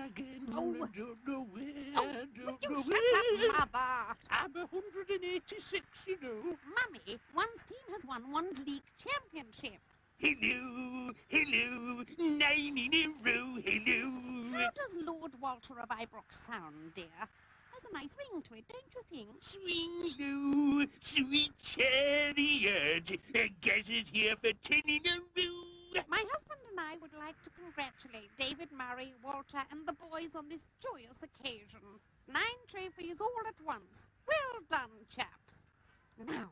again. Oh. Don't know where, Oh, don't you know shut where. up, Mother. I'm 186, you know. Mummy, one's team has won one's league championship. Hello, hello, 9 in a row, hello. How does Lord Walter of Ibrox sound, dear? Has a nice ring to it, don't you think? Swing low, sweet chariot. Gers is here for 10 in a row. My husband and I would like to congratulate David, Murray, Walter and the boys on this joyous occasion. 9 trophies all at once. Well done, chaps. Now,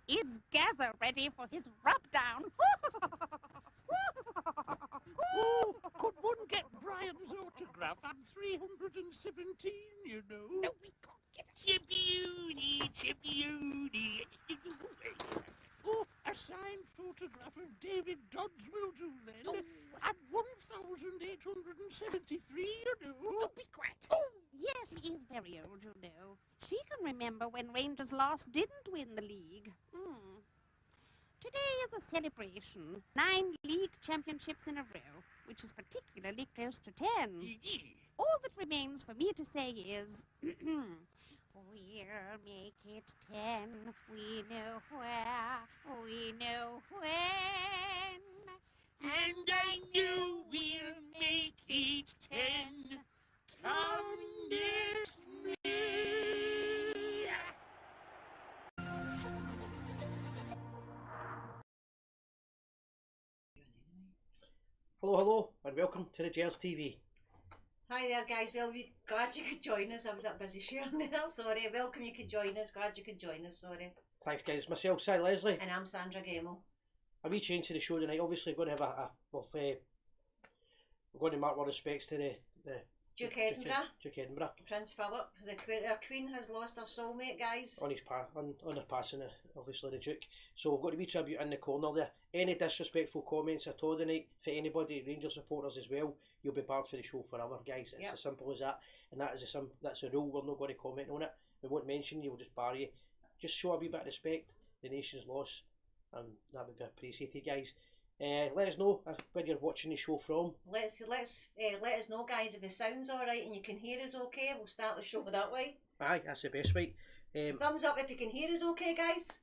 is Gazza ready for his rub-down? Oh, could one get Brian's autograph on 317, you know? No, we can't get it. Chippy-Oody, Chippy-Oody. Oh, a signed photograph of David Dodds will do then. Oh. At 1,873, you know. Oh, be quiet. Oh, yes, he is very old, you know. She can remember when Rangers last didn't win the league. Today is a celebration. 9 league championships in a row, which is particularly close to 10. All that remains for me to say is, we'll make it 10. We know where, we know when. And I know we'll make it 10. Count it me. Hello, and welcome to the Gers TV. Hi there guys, well we're glad you could join us. I was a bit busy sharing there, sorry. Welcome, you could join us, glad you could join us, sorry. Thanks guys, myself, Si Leslie. And I'm Sandra Gemmell. A wee change to the show tonight. Obviously we're going to have we're going to mark our respects to the Duke Edinburgh. Edinburgh. Prince Philip. Our Queen has lost her soulmate, guys. On her passing, obviously the Duke. So we've got a wee tribute in the corner there. Any disrespectful comments at all tonight for anybody, Rangers supporters as well, you'll be barred for the show forever, guys. It's as simple as that. And that's a rule. We're not going to comment on it. We won't mention you. We'll just bar you. Just show a wee bit of respect. The nation's loss, and that would be appreciated, guys. Let us know where you're watching the show from. Let us know, guys, if it sounds alright and you can hear us okay. We'll start the show that way. Aye, that's the best way. Thumbs up if you can hear us okay, guys.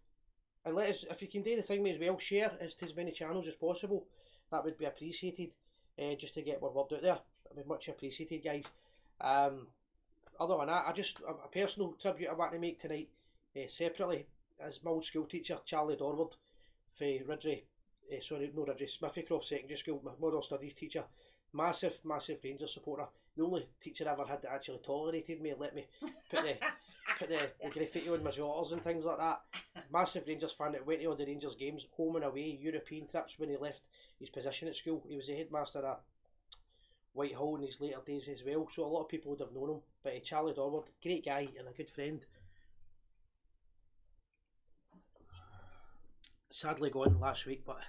And let us, if you can do the thing as well, share as to as many channels as possible. That would be appreciated. Just to get our word out there. That would be much appreciated, guys. Other than that, a personal tribute I want to make tonight, separately, as my old school teacher, Charlie Dorward, for Smithycroft Secondary School, my modern studies teacher. Massive Rangers supporter. The only teacher I ever had that actually tolerated me and let me put the graffiti on my jotters and things like that. Massive Rangers fan that went to all the Rangers games, home and away, European trips when he left his position at school. He was the headmaster at Whitehall in his later days as well, so a lot of people would have known him. But Charlie Dorward, great guy and a good friend. Sadly gone last week, but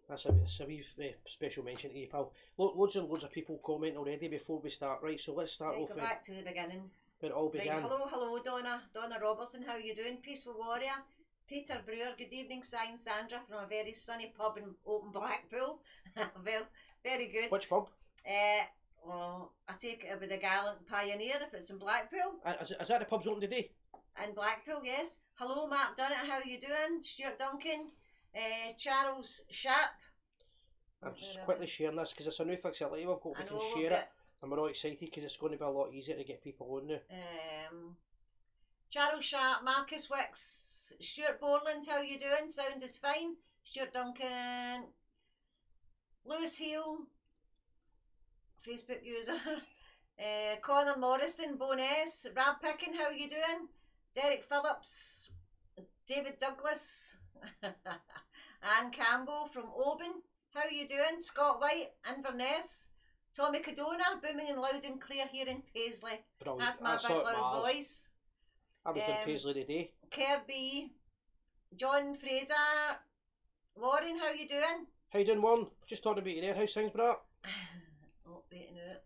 that's a wee special mention to you, pal. Loads and loads of people comment already before we start, right? So let's start off. Go back to the beginning. Where it all began. Right, hello, Donna Robertson. How you doing? Peaceful Warrior. Peter Brewer. Good evening, Si and Sandra from a very sunny pub in Open Blackpool. Well, very good. Which pub? Well, I take it with the Gallant Pioneer if it's in Blackpool. Is that the pub's open today? In Blackpool, yes. Hello, Mark Dunnett. How you doing? Stuart Duncan. Charles Sharp. I'm just quickly sharing this because it's a new facility we've got. We can share it. And we're all excited because it's going to be a lot easier to get people on now. Charles Sharp, Marcus Wicks, Stuart Borland, how you doing? Sound is fine. Stuart Duncan, Lewis Hill, Facebook user, Connor Morrison, Boness, Rab Pickin, how you doing? Derek Phillips, David Douglas, Anne Campbell from Oban, how you doing? Scott White, Inverness, Tommy Cadona, booming and loud and clear here in Paisley. Brilliant. That's my big loud voice. I was in Paisley today. Kirby, John Fraser, Warren, how you doing? How you doing, Warren? Just talking about you there. How's things, bro? Oh, waiting out.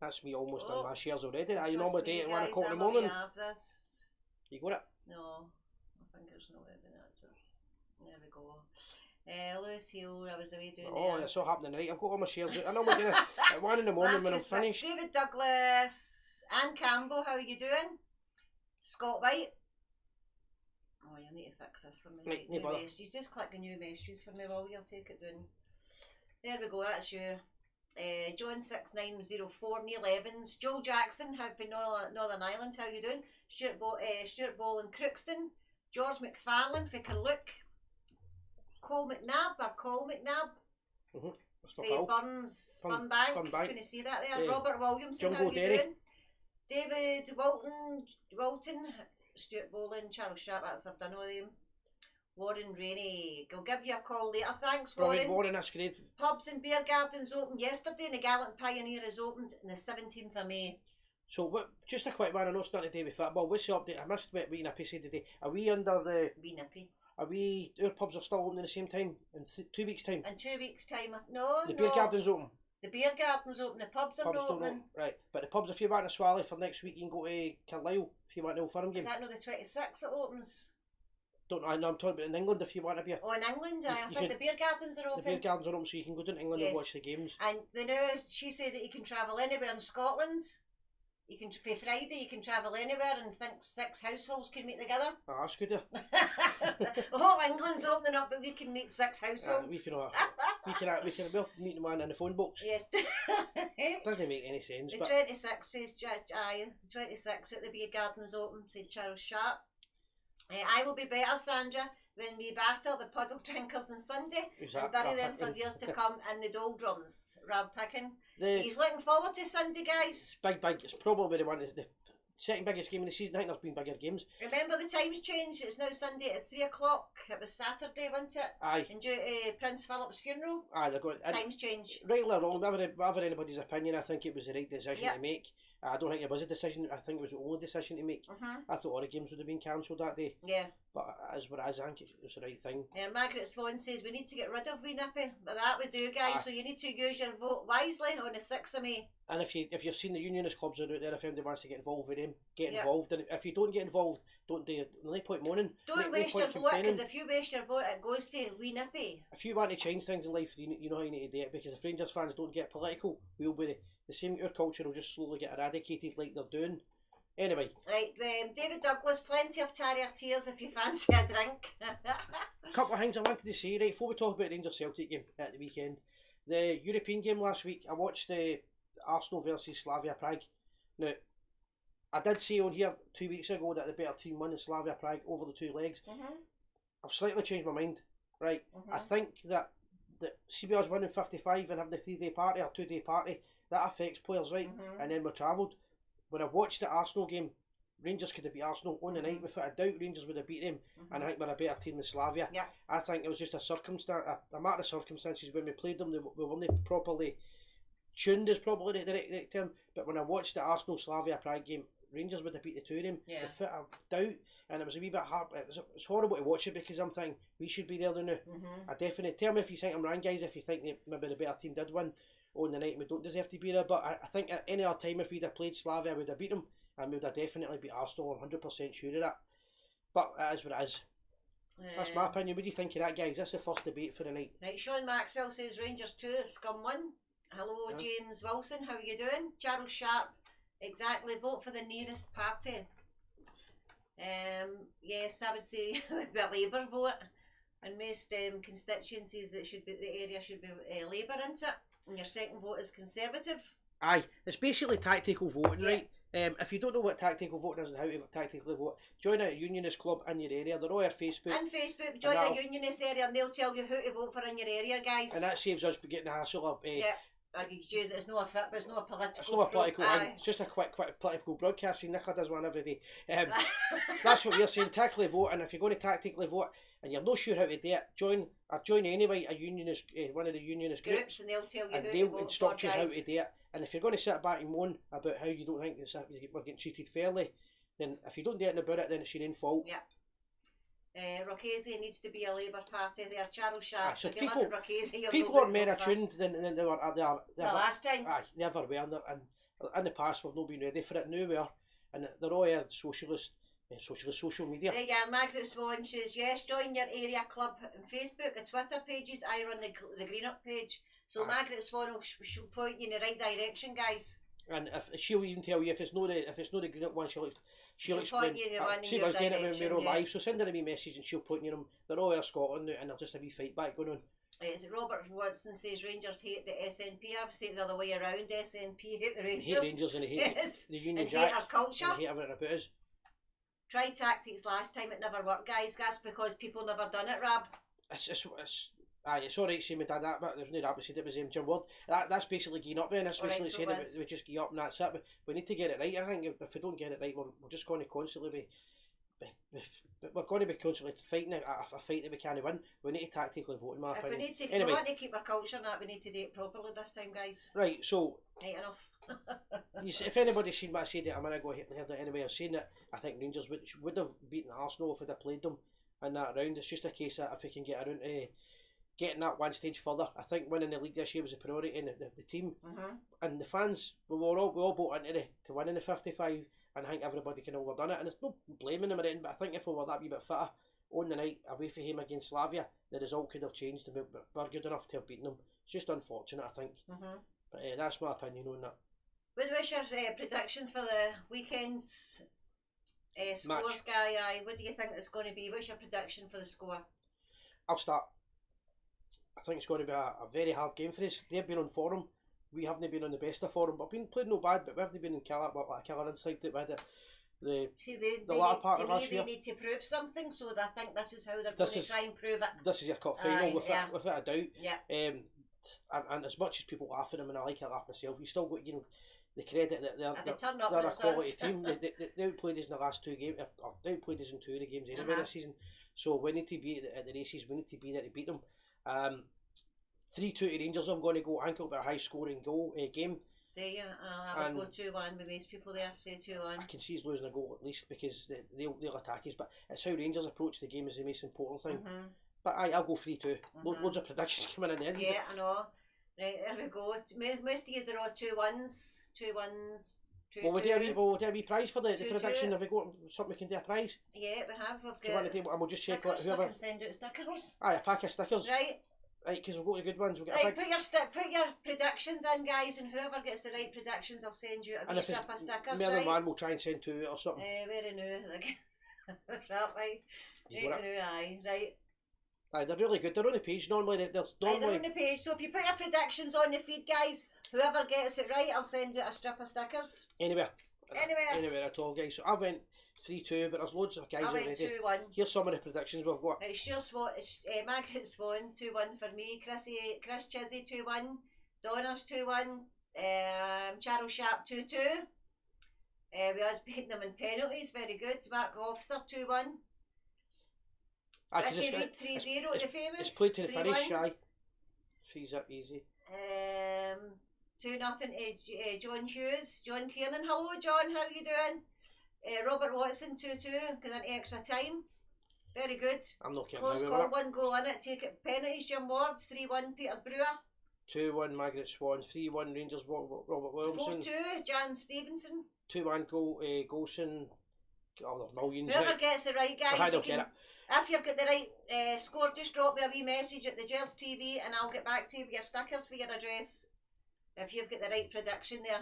That's me almost on my shares already. I normally do it at 1 guys, o'clock in the morning. Have this. You got it? No, my finger's not even it. So there we go. Lewis Hill, I was away doing Oh, there. it's all happening tonight. I've got all my shares out. I normally do this at 1 in the morning when I'm Marcus Vick, finished. David Douglas, Anne Campbell, how are you doing? Scott White. Oh, you need to fix this for me. Right, New no bother. messages. Just click the new messages for me, will you? I'll take it down. There we go, that's you. John 6904, Neil Evans, Joel Jackson, have been Northern Ireland, how you doing? Stuart Ball in Crookston, George McFarlane, Ficker Luke, Cole McNabb, That's my Faye pal. Burns, Fun- Bunbank, Funbank. can you see that there? Yeah. Robert Williamson, Jungle how you Derry. doing? David Walton, Stuart Boland, Charles Sharp, that's I've done all of them. Warren Rainey, I'll give you a call later, thanks Warren. Brilliant, Warren, that's great. Pubs and beer gardens opened yesterday and the Gallant Pioneer is opened on the 17th of May. So, what? Just a quick one. I know it's not today with football. What's the update? I missed what Nippy said today. Are we under the? Be nippy. Are we? Our pubs are still open at the same time in 2 weeks' time. In 2 weeks' time, no, The beer garden's open. The beer garden's open, the pubs are Pubs not don't opening. open. Right, but the pubs. If you want to Swally for next week, you can go to Carlisle. If you want an Old Firm Is game. that not the 26th it opens? Don't know. I'm talking about in England. If you want to be. Oh, in England, I You think can- the beer gardens are The open. beer gardens are open, so you can go down to England Yes. and watch the games. And they know, she says that you can travel anywhere in Scotland. You can, for Friday, you can travel anywhere and think 6 households can meet together. Ah, that's good. The whole England's opening up, but we can meet 6 households. We can. We'll meet them in the phone box. Yes. Doesn't make any sense. The But 26th says Judge, aye, the 26th at the beer gardens open, said Charles Sharp. I will be better, Sandra, when we batter the puddle drinkers on Sunday and bury them for years to come in the doldrums. Rob Pickin. He's looking forward to Sunday, guys. Big. It's probably the second biggest game of the season. I think there's been bigger games. Remember the times changed. It's now Sunday at 3 o'clock. It was Saturday, wasn't it? Aye. And due to Prince Philip's funeral, Aye, they're going. times change. Right or wrong, whatever anybody's opinion, I think it was the right decision Yep. to make. I don't think it was a decision. I think it was the only decision to make. I thought all the games would have been cancelled that day. Yeah. But as what it is, I think it was the right thing. Margaret Swan says we need to get rid of Wee Nippy, but that we do, guys. Aye. So you need to use your vote wisely on the 6th of May. And if you've seen the unionist clubs are out there, if anybody wants to get involved with them, get Yep. involved. And if you don't get involved, don't do. No point moaning. Don't waste your vote, because if you waste your vote, it goes to Wee Nippy. If you want to change things in life, you know how you need to do it. Because if Rangers fans don't get political, we'll be the same. Our culture will just slowly get eradicated like they're doing. Anyway. Right, David Douglas, plenty of Terrier tears if you fancy a drink. A couple of things I wanted to say, right, before we talk about the Rangers Celtic game at the weekend. The European game last week, I watched the Arsenal versus Slavia Prague. Now, I did say on here 2 weeks ago that the better team won in Slavia Prague over the 2 legs. I've slightly changed my mind, right? I think that CBR's winning 55 and having a 3-day party or 2-day party, that affects players, right? And then we travelled. When I watched the Arsenal game, Rangers could have beat Arsenal on the night. Without a doubt, Rangers would have beat them, and I think we're a better team than Slavia. Yeah. I think it was just a matter of circumstances when we played them. We weren't properly tuned, is probably the right term. But when I watched the Arsenal Slavia Prague game, Rangers would have beat the two of them without a doubt, and it was a wee bit hard. It was horrible to watch it because I'm thinking we should be there now. I definitely tell me if you think I'm wrong, guys. If you think that maybe the better team did win on the night, and we don't deserve to be there. But I think at any other time, if we'd have played Slavia, we would have beat them, and we would have definitely beat Arsenal. I'm 100% sure of that. But it is what it is. That's my opinion. What do you think of that, guys? That's the first debate for the night. Right, Sean Maxwell says Rangers 2, Scum 1. Hello, James Wilson, how are you doing? Charles Sharp, exactly, vote for the nearest party. Yes, I would say a Labour vote. And most constituencies, the area should be Labour, isn't it? And your second vote is Conservative. Aye, it's basically tactical voting, right? If you don't know what tactical voting is and how to tactically vote, join a unionist club in your area. They're all our Facebook. And Facebook, join a unionist area and they'll tell you who to vote for in your area, guys. And that saves us getting the hassle of... I can use it. It's not a fit, but it's not a political. It's not a political thing. It's just a quick political broadcasting. Nicola does one every day. That's what we're saying. Tactically vote, and if you're going to tactically vote and you're not sure how to do it, join anyway a unionist, one of the unionist groups, and they'll tell you and who they'll to vote instruct for, you guys. how to do it. And if you're going to sit back and moan about how you don't think we're getting treated fairly, then if you don't do anything about it, then it's your own fault. Yeah. Rochese needs to be a Labour Party there. Charles Sharp. So if you live in Rochese, people are more attuned than they were the last time. Aye, never were. And in the past we've not been ready for it. Now we are. And they're all socialist social media. There you are, Margaret Swan says, yes, join your area club on Facebook and Twitter pages. I run the Green Up page. So Margaret Swan will she'll point you in the right direction, guys. And if she'll even tell you if it's not the Green Up one, she'll explain. Point you the one in See, your we're getting it when direction, we're yeah. live, so send her a wee message and she'll point you them. They're all over Scotland now, and there'll just a wee fight back going on. Robert Watson says Rangers hate the SNP. I've said the other way around. SNP hate the Rangers. Hate Rangers and they hate the Union and Jack. hate our culture. And hate everything about us. Try tactics last time, it never worked, guys. That's because people never done it, Rab. It's alright saying we did that, but there's no that we said it was Jim Ward. That's basically geeing up then. That's basically saying that we just gee up and that's it. But we need to get it right. I think if we don't get it right, we're just going to constantly we're going to be constantly fighting a fight that we can't win. We need to tactically vote in my opinion. If we want to keep our culture and that, we need to do it properly this time, guys. Right, so right enough. If anybody's seen what I said a minute ago, heard it anyway, I've seen that I think Rangers would have beaten Arsenal if we'd have played them in that round. It's just a case that if we can get around to getting that one stage further, I think winning the league this year was a priority, and the team and the fans, we all bought into to winning the 55, and I think everybody can overdone it, and it's no blaming them or anything, but I think if we were that wee bit fitter on the night away from him against Slavia, the result could have changed, and we're good enough to have beaten them. It's just unfortunate, I think. But that's my opinion on that. What's your predictions for the weekend's scores, Guy? What do you think it's going to be? What's your prediction for the score? I'll start. I think it's going to be a very hard game for us. They've been on form. We haven't been on the best of form, but been played no bad. But we haven't been in killer instinct that we had the latter part of last year. They need to prove something, so I think this is how they're going to try and prove it. This is your cup final, without a doubt. Yeah. And as much as people laugh at them, and I like to laugh myself, you still got the credit that they're a quality team. They outplayed us in the last two games, or they outplayed us in two of the games anyway this season. So we need to be at the races. We need to be there to beat them. 3-2 to Rangers. I'm going to go. I think it'll be a high scoring game. Do you? I would go 2-1 with most people there. Say 2-1. I can see us losing a goal at least because they'll attack us. But it's how Rangers approach the game is the most important thing. But I'll go 3-2. Loads of predictions coming in there. Yeah, I know. Right, there we go. Most of you are all 2-1s. 2-1s. 2-2. Well, we do a wee prize for the prediction. Have we got something we can do a prize? Yeah, we have. We've got. And we'll just say stickers. whoever. We can send out stickers. A pack of stickers. Right. Right, because we've got the good ones. We'll get right, put your predictions in, guys, and whoever gets the right predictions, I'll send you a wee strip of stickers. More than one, we'll try and send two or something. Very new. Right. Aye, they're really good. They're on the page normally. They're on the page. So if you put your predictions on the feed, guys, whoever gets it right, I'll send you a strip of stickers. Anywhere at all, guys. So I went 3-2, but there's loads of guys already. I went 2-1. Here's some of the predictions we've got. It's Margaret Swan 2-1 for me. Chris Chizzy 2-1. Donna's 2-1. Charles Sharp 2-2. We always beating them in penalties. Very good. Mark Officer 2-1. Ricky Reid 3-0. The famous. It's played to the finish. Aye. 3's up easy. 2-0 to John Hughes. John Kiernan. Hello, John. How you doing? Robert Watson 2-2 because an extra time. Very good. I'm not kidding. Close call, 1 goal in it. Take it penalties. Jim Ward 3-1 Peter Brewer. 2-1 Margaret Swan. 3-1 Rangers Robert Williamson. 4-2 Jan Stevenson. 2-1 Golson. Oh, there's millions. Whoever gets it right, guys. I don't get it. If you've got the right score, just drop me a wee message at the Gers TV and I'll get back to you with your stickers for your address. If you've got the right prediction there.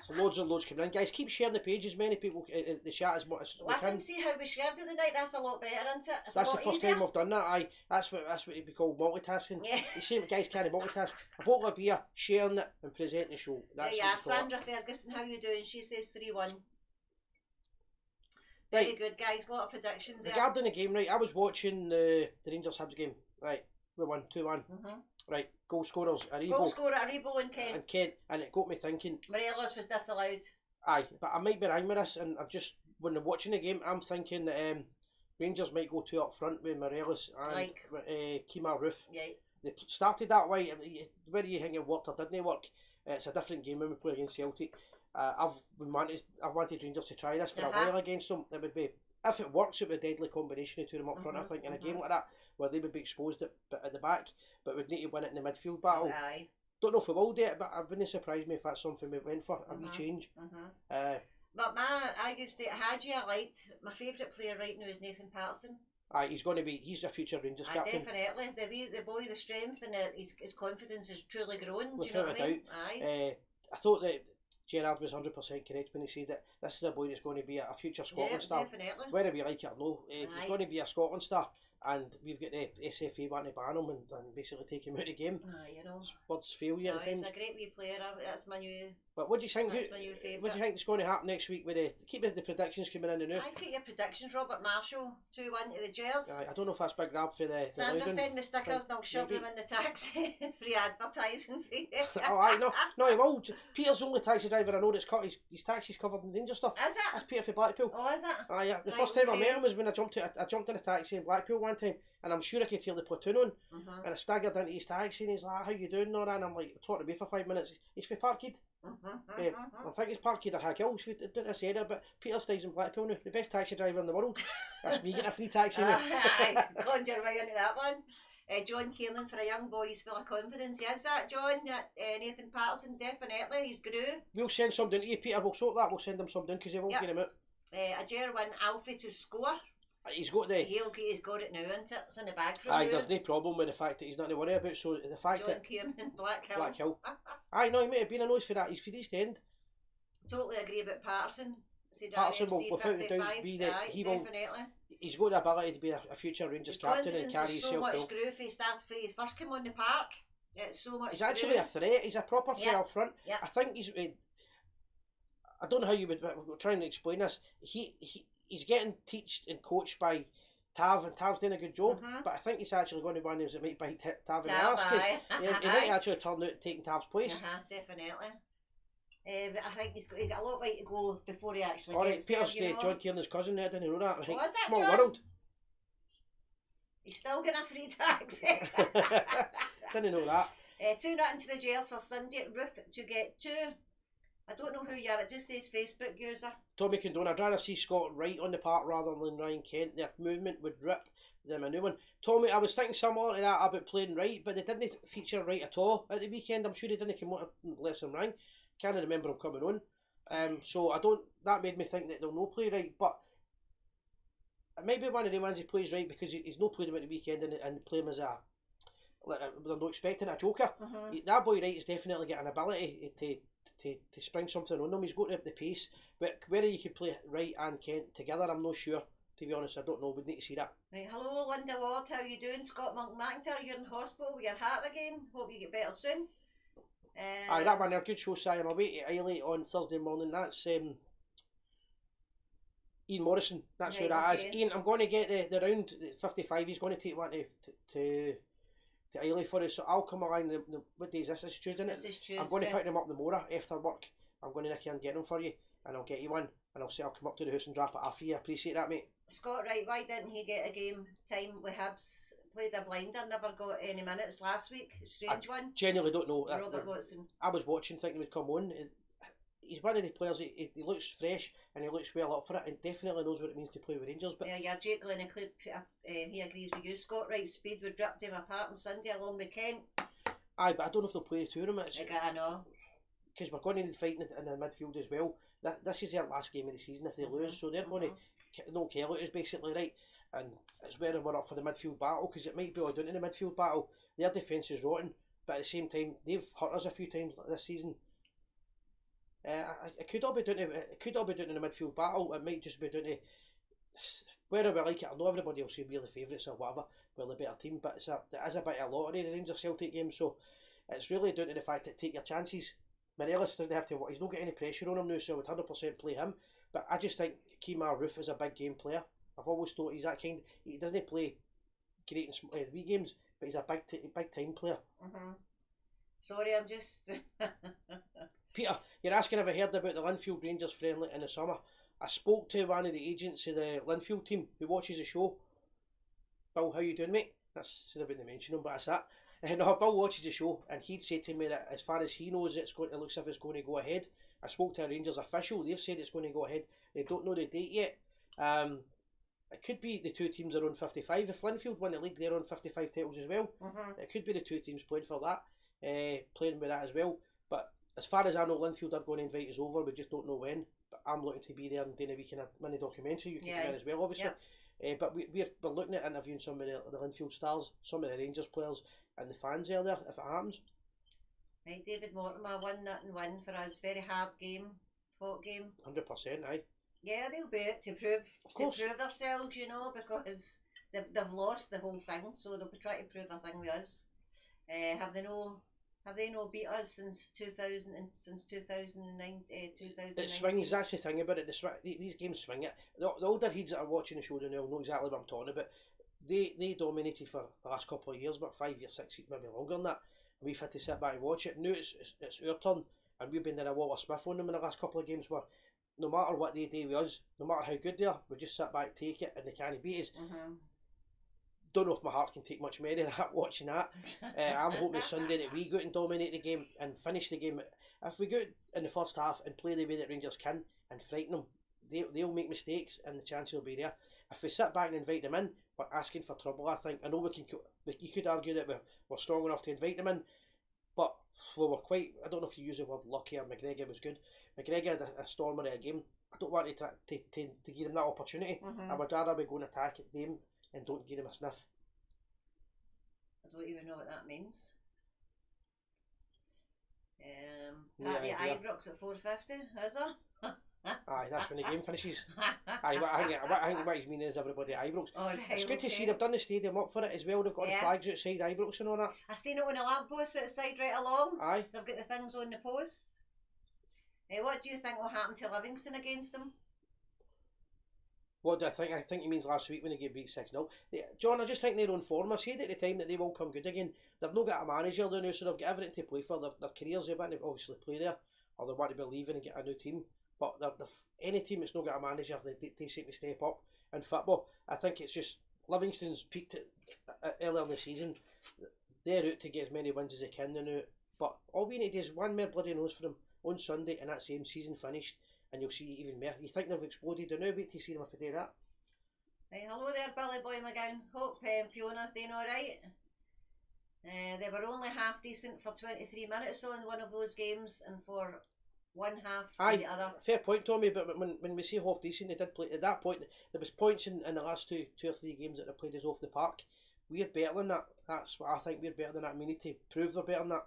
So loads coming in, guys. Keep sharing the page. As many people the chat as much as we can. See how we shared it the night. That's a lot better, isn't it? That's the first time we've done that. Aye, that's what it'd be called multitasking. Yeah. You see what guys can't multitask. A bottle of beer, sharing it, and presenting the show. That's Sandra Ferguson, how you doing? She says 3-1. Very good, guys. A lot of predictions there. Regarding the game, right? I was watching the Rangers Hibs game. Right, we won 2-1. Right, goal scorers Aribo and Kent. And it got me thinking. Morelos was disallowed. Aye, but I might be wrong with this, and I'm just when I'm watching the game, I'm thinking that Rangers might go 2 up front with Morelos and Kemar Roof. Yeah. They started that way. Whether you think it worked or didn't work, it's a different game when we play against Celtic. I've wanted Rangers to try this for a while against them. It would be, if it works, it would be a deadly combination of 2 of them up front. I think in a game like that where they would be exposed at the back, but we'd need to win it in the midfield battle. Aye. Don't know if we will do it, but it wouldn't surprise me if that's something we went for, a wee change. But I used to Hadji I liked. My favourite player right now is Nathan Patterson. Aye, he's a future Rangers captain. Definitely. The boy, the strength and his confidence is truly growing. Do you Without know what I mean? Aye. I thought that Gerard was 100% correct when he said that this is a boy that's going to be a future Scotland star. Definitely. Whether we like it or no, he's going to be a Scotland star. And we've got the SFA wanting to ban him and basically take him out of the game. You know. Words fail you. He's a great wee player. That's my new. But what do you think? That's my new favourite. What do you think is going to happen next week with keep the predictions coming in now? I keep your predictions. Robert Marshall 2-1 to the Gers. I don't know if that's big grab for the. Sandra send me stickers and I'll shove them in the taxi. Free advertising fee. Oh, aye, no, he will. Peter's the only taxi driver I know that's cut his taxi's covered in danger stuff. Is it? That's Peter for Blackpool. Oh, is it? Aye, yeah. The Right, first time I okay. met him was when I jumped in a taxi in Blackpool one time, and I'm sure I could hear the platoon on, and I staggered into his taxi, and he's like, "How you doing, Nora?" And I'm like, talking to me for 5 minutes. He's for Parkhead. I think it's Parkhead or Haggill. I said it, but Peter stays in Blackpool now. The best taxi driver in the world. That's me getting a free taxi now. Aye, conjure right into that one. John Kiernan, for a young boy, he's full of confidence. He is that, John. Nathan Patterson, definitely. He's grew. We'll send some down to you, Peter. We'll sort that. We'll send him some down because they won't get him out. A Gerwin Alfie to score. He's got He's got it now, isn't it? It's in the bag for him. Aye, there's no problem with the fact that he's not to worry about. So the fact John that Kiernan, Black Hill. Black Hill. Aye, no, he might have been a nose for that. He's for the East End. Totally agree about Patterson. Patterson will, without a doubt, be that he will. Definitely. He's got the ability to be a future Rangers captain and carry his himself so much well. groove. He started for he first came on the park. It's so much. He's actually a threat. He's a proper threat up front. Yeah. I think he's. I don't know how you would. We're trying to explain this. He's getting teached and coached by Tav, and Tav's doing a good job. But I think he's actually going to be one of those that might bite Tav in the arse, because he might actually turn out taking Tav's place. Definitely. But I think he's got a lot way to go before he actually Alright, gets Peter's there, you know? John Kiernan's cousin there, didn't know that? Right. Oh, is it, Small John? world. He's still getting a free taxi. Didn't know that. 2-0 to the Gers for Sunday. Roof to get 2. I don't know who you are, it just says Facebook user. Tommy Condon, I'd rather see Scott Wright on the park rather than Ryan Kent. Their movement would rip them a new one. Tommy, I was thinking similar to that about playing Wright, but they didn't feature Wright at all at the weekend. I'm sure he didn't come on unless I'm wrong. Can't remember him coming on. So that made me think that they'll no play Wright, but it might be one of the ones he plays Wright because he's no played him at the weekend and play him as they're not expecting a joker. That boy Wright is definitely got an ability to spring something on them. He's got the pace, but whether you could play Wright and Kent together, I'm not sure. To be honest, I don't know. We'd need to see that. Right, hello Linda Ward, how you doing? Scott McIntyre, you're in hospital with your heart again. Hope you get better soon. Aye, that one there, good show, Si. I'm away to Islay on Thursday morning. That's Ian Morrison. That's who that is. Ian, I'm going to get the round 55. He's going to take one to Islay for us. So I'll come along. What day is this? This is Tuesday, isn't it? This is Tuesday. I'm going to pick them up the Mora after work. I'm going to nick here and get them for you, and I'll get you one. And I'll say I'll come up to the house and drop it off for you. I appreciate that, mate. Scott, right, why didn't he get a game time with Hibs? Played a blinder, never got any minutes last week. Strange one. Genuinely don't know. Robert Watson. I was watching thinking he'd come on. He's one of the players, he looks fresh and he looks well up for it and definitely knows what it means to play with Rangers. But yeah, Jake Glenn, he agrees with you. Scott, right, speed would rip them apart on Sunday along with Kent. Aye, but I don't know if they'll play the two of them. I know. Because we're going to need fighting in the midfield as well. This is their last game of the season if they lose, so they're going to no care what it is basically, right? And it's whether we're up for the midfield battle, because it might be all down in the midfield battle. Their defence is rotten, but at the same time they've hurt us a few times this season. It could all be down to the midfield battle. It might just be down to whether we like it or not. Everybody will say we're the favourites or whatever, we're the better team, but there is a bit of lottery in the Rangers Celtic game, so it's really down to the fact that take your chances. Morelos doesn't have to. He's not getting any pressure on him now, so I would 100% play him. But I just think Kemar Roof is a big game player. I've always thought he's that kind. He doesn't play great in wee games, but he's a big time player. Sorry, I'm just. Peter, you're asking if I heard about the Linfield Rangers friendly in the summer. I spoke to one of the agents of the Linfield team who watches the show. Bill, how you doing, mate? That's I wouldn't mention him, but that's that. No, Bill watches the show, and he'd say to me that as far as he knows, it looks as if it's going to go ahead. I spoke to a Rangers official; they've said it's going to go ahead. They don't know the date yet. It could be the two teams are on 55. If Linfield win the league, they're on 55 titles as well. It could be the two teams playing for that, playing with that as well. But as far as I know, Linfield are going to invite us over. We just don't know when. I'm looking to be there and doing a weekend mini documentary. You can Yeah. do that as well, obviously. Yep. But we're looking at interviewing some of the Linfield stars, some of the Rangers players, and the fans there if it happens. Right, David Mortimer, 1-0 win for us. Very hard game, fought game. 100%, aye. Yeah, they'll be out to Of course. prove themselves, you know, because they've lost the whole thing, so they'll be trying to prove a thing with us. Have they no beat us since 2009? 2019. It swings. That's the thing about it. These games swing it. The older heads that are watching the show now know exactly what I'm talking about. They dominated for the last couple of years, but 5 years, 6 years, maybe longer than that. And we've had to sit back and watch it. Now it's our turn, and we've been in a Walter Smith on them in the last couple of games where no matter what they do with us, no matter how good they are, we just sit back, take it, and they can't beat us. Don't know if my heart can take much more than that watching that. I'm hoping Sunday that we go out and dominate the game and finish the game. If we go out in the first half and play the way that Rangers can and frighten them, they'll make mistakes and the chance will be there. If we sit back and invite them in, we're asking for trouble, I think. I know you could argue that we're strong enough to invite them in, but we were quite, I don't know if you use the word lucky or McGregor was good. McGregor had a stormer of a game. I don't want to give them that opportunity. I would rather we go and attack them and don't give them a sniff. I don't even know what that means. Yeah, Ibrox at 450, is there? Aye, that's when the game finishes. Aye, I think what he's meaning is everybody at Ibrox. Oh, right, It's good to okay. see they've done the stadium up for it as well. They've got the flags outside Ibrox and all that. I seen it on a lamppost outside right along. Aye. They've got the things on the posts. What do you think will happen to Livingston against them? What do I think? I think he means last week when they get beat 6-0. John, I just think they're on form. I said at the time that they will come good again. They've not got a manager there now, so they've got everything to play for. Their careers, they want to obviously play there, or they want to be leaving and get a new team. But any team that's not got a manager, they seem to step up in football. I think it's just Livingston's peaked earlier in the season. They're out to get as many wins as they can now. But all we need is one more bloody nose for them on Sunday, and that same season finished. And you'll see even more. You think they've exploded? I now wait to see them if they do that. Right, hello there, Billy Boy McGowan. Hope Fiona's doing alright. They were only half decent for 23 minutes on one of those games and for one half on the other. Fair point, Tommy, but when we say half decent, they did play. At that point, there was points in the last two or three games that they played us off the park. We're better than that. That's what I think. We're better than that. We need to prove we're better than that.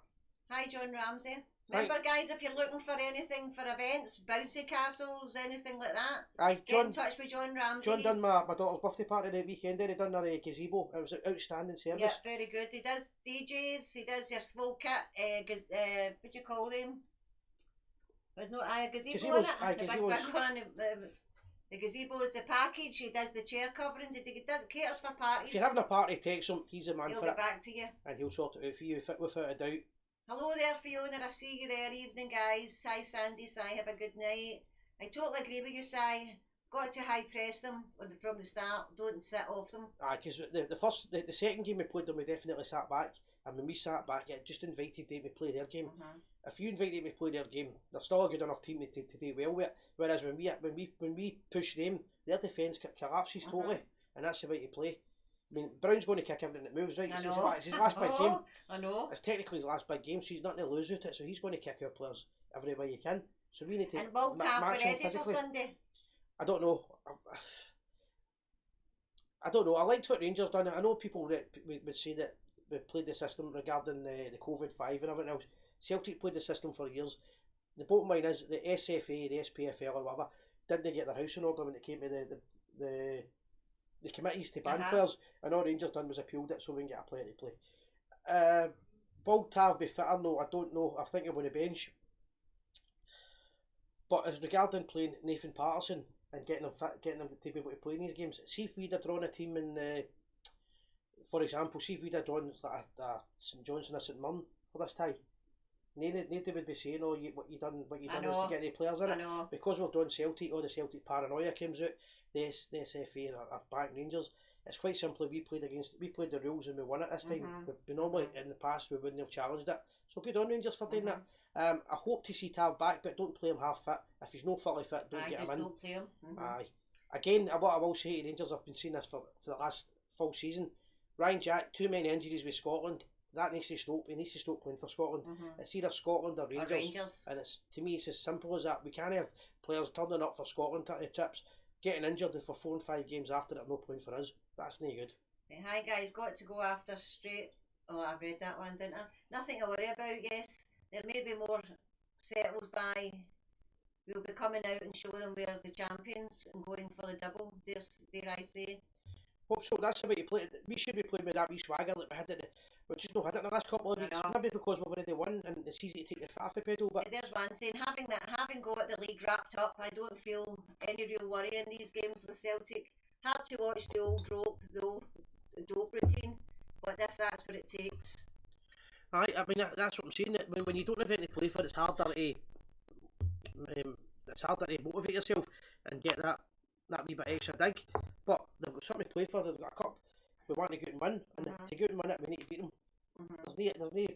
Hi, John Ramsey. Remember, guys, if you're looking for anything for events, bouncy castles, anything like that, Aye, get in touch with John Ramsey. John done my daughter's birthday party the weekend there. He done their gazebo. It was an outstanding service. Yeah, very good. He does DJs, he does your small kit, what do you call them? There's no a gazebo in it. The gazebo is the package. He does the chair coverings. He does caters for parties. If you're having a party, text him. He's a man He'll for get it. back to you. And he'll sort it out for you without a doubt. Hello there, Fiona. I see you there. Evening, guys. Hi, Sandy. Si, have a good night. I totally agree with you, Si. Got to high press them from the start. Don't sit off them. Aye, because the second game we played them, we definitely sat back. And when we sat back, it just invited them to play their game. If you invite them to play their game, they're still a good enough team to do well with it. Whereas when we push them, their defence collapses totally, and that's the way to play. I mean, Brown's going to kick everything that moves, right? It's his last big game. I know. It's technically his last big game, so he's not going to lose with it. So he's going to kick our players every way he can. So we need to and will Tab match be him ready physically. for Sunday? I don't know. I don't know. I liked what Rangers done. I know people that would say that we played the system regarding the COVID-5 and everything else. Celtic played the system for years. The bottom line is the SFA, the SPFL or whatever, didn't get their house in order when it came to the committees to ban players, and all Rangers done was appealed it so we can get a player to play. Will Tav be fitter? No, I don't know. I think he'll on the bench. But as regarding playing Nathan Patterson and getting them fit, getting them to be able to play in these games, see if we'd have drawn a team in, for example, see if we'd have drawn St Johnson or St Mirren for this tie. Nobody would be saying, "Oh, what you done was to get the players in it." Because we've done Celtic, all the Celtic paranoia comes out. The SFA are back Rangers. It's quite simply we played the rules and we won it this time. We normally in the past we wouldn't have challenged it. So good on Rangers for doing that. I hope to see Tav back, but don't play him half fit. If he's not fully fit, don't get him in. Don't play him. Aye. Again, what I will say to Rangers, I've been seeing this for the last full season. Ryan Jack, too many injuries with Scotland. that needs to stop. He needs to stop playing for Scotland. It's either Scotland or Or Rangers. Rangers. And it's, to me, it's as simple as that. We can't have players turning up for Scotland trips, getting injured for 4 and 5 games after that, no playing for us. That's no good. Hi guys, got to go after straight. Oh, I read that one, didn't I? Nothing to worry about, yes. There may be more settles by. We'll be coming out and show them we're the champions and going for the double, dare I say. Hope so. That's the way to play it. We should be playing with that wee swagger that we had it. We just not had it in the last couple of I weeks. know. Maybe because we've already won and it's easy to take your foot off the pedal. But There's one saying, having got the league wrapped up, I don't feel any real worry in these games with Celtic. Hard to watch the old dope routine, but if that's what it takes. I mean that's what I'm saying. That when you don't have anything to play for, it's harder to motivate yourself and get that wee bit extra dig. But they've got something to play for. They've got a cup. We want to go and win, and to go and win it, we need to beat them. There's no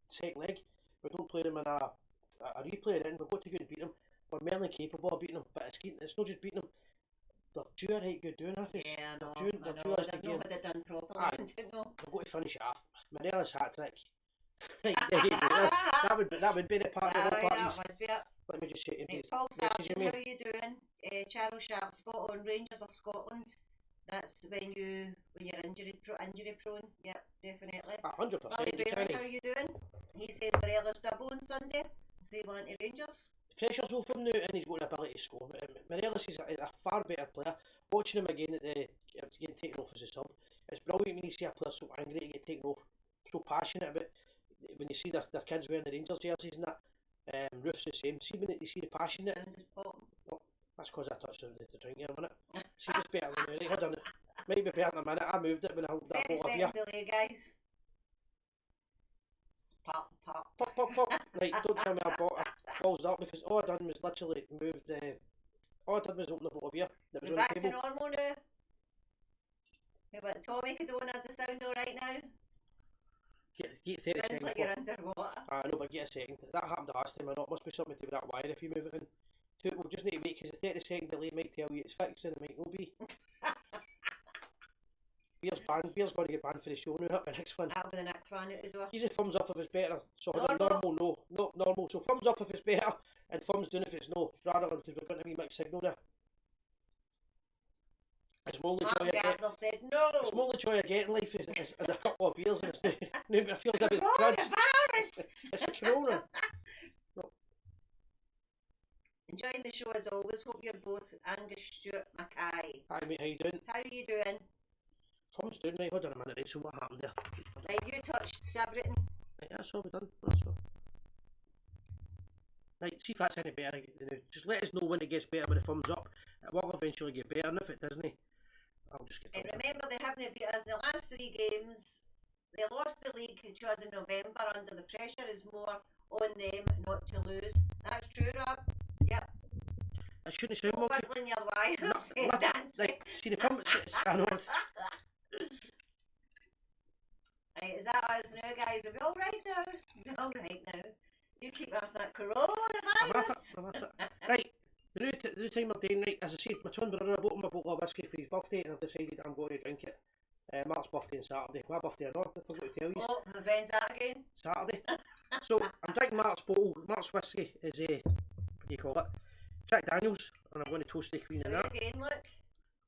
second leg. We don't play them in a replay. Then we've got to go and beat them. We're more than capable of beating them, but it's not just beating them. They're due a right good doing, Hafiz. Yeah, I know. They've They've not had it done properly. Aye. They've got to finish it off. Morella's hat trick. Right, there you go. that would be the part of the that parties. would be it. Let me just say to you, Paul message Sargent, me. how you doing? Charles Sharp, spot on. Rangers of Scotland. That's when you're injury prone. Yep, definitely. 100%. Ollie you Bailey, can't. how you doing? He says Morella's double on Sunday. If they want to Rangers. The pressure's off him now, and he's got the ability to score. Morelos is a far better player. Watching him again getting taken off as a sub, it's brilliant when you see a player so angry to get taken off, so passionate about. When you see their kids wearing the Rangers jerseys and that, Ruth's the same. See when you see the passion that. Sound is pop. That's because I touched the drink here a minute. See, it's better than me. Right, hold on. Might be better in a minute. I moved it when I held that 30 bottle of beer. second delay, guys. Pop, pop. Pop, pop, pop. Right, don't tell me I balls up because all I done was literally move the. All I did was open the bottle of beer that was We're on the back to table. normal now. Hey, what, Tommy Cadona, does it sound alright now? Get 30 Sounds seconds. like you're underwater. I know, but get a second. That happened the last time or not. Must be something to do with that wire if you move it in. We'll just need to wait because the 30 second delay might tell you it's fixed and it might not be. Beer's going to get banned for the show now. The next one. That'll be the next one out the door. Easy thumbs up if it's better. So Normal. normal, no. Not normal. So thumbs up if it's better and thumbs down if it's no. Rather than because we're going to be mixed signal there. It's more the joy I get. Gardner said no. It's more the joy I get in life is a couple of beers and it's now it feels a bit grudge. Coronavirus! It's a corona. Enjoying the show as always. Hope you're both Angus Stewart Mackay. Hi mate, how you doing? How are you doing? Thumbs down, right, hold on a minute, right, so what happened there? Right, you touched everything. Right, that's all we've done, that's all. Right, see if that's any better, just let us know when it gets better with the thumbs up. It will eventually get better, and if it doesn't, I'll just get And done. remember, they haven't beat us in the last 3 games. They lost the league chose in November. Under the pressure is more on them not to lose. That's true, Rob. Yep. I shouldn't sound Don't monkey. wiggling your wires. Look, Dancing. right, see the thumbs, I know. Right, is that us now, guys? Are we all right now? We're all right now. You keep off that coronavirus. I'm off it. Right, the new time of day, right, as I said, my twin brother bought him a bottle of whiskey for his birthday and I've decided I'm going to drink it. Mark's birthday on Saturday. My birthday or not, I forgot to tell you. Oh, when's that again? Saturday. So I'm drinking Mark's bottle. Mark's whiskey is what do you call it? Jack Daniels, and I'm going to toast the Queen So in that. again, look.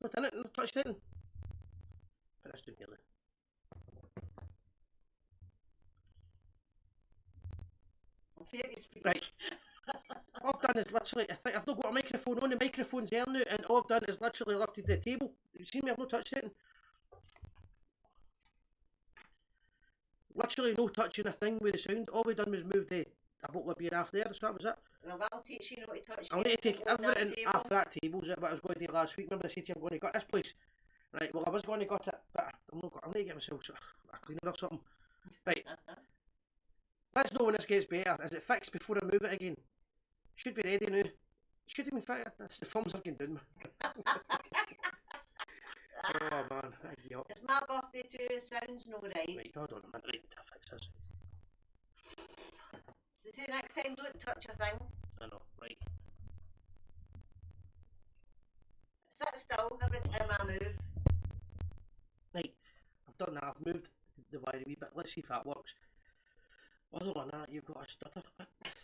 Not in it, not touched it. Put this down here now. I'm fair to speak. Right. All I've done is literally, I think I've not got a microphone on, the microphone's there now, and all I've done is literally lifted the table. You see me, I've not touched it. Literally no touching a thing with the sound. All we've done was move a bottle of beer off there, so that was it. Well, that'll teach you not to touch I need to anything take on that everything table. off that table, is what I was going to do last week. Remember I said to you I'm going to gut this place? Right, well I was going to gut it, but I'm not going to get myself a cleaner or something. Right, let's know when this gets better. Is it fixed before I move it again? Should be ready now. Should have been fixed. That's the thumbs are getting down. Oh man, yup. It's my birthday too, sounds no right. Right, hold on a minute, right, I'll fix this. So say next time, don't touch a thing. I know, right. Sit still every time I move. Right, I've done that, I've moved the wire a wee bit. Let's see if that works. Other than that, you've got a stutter.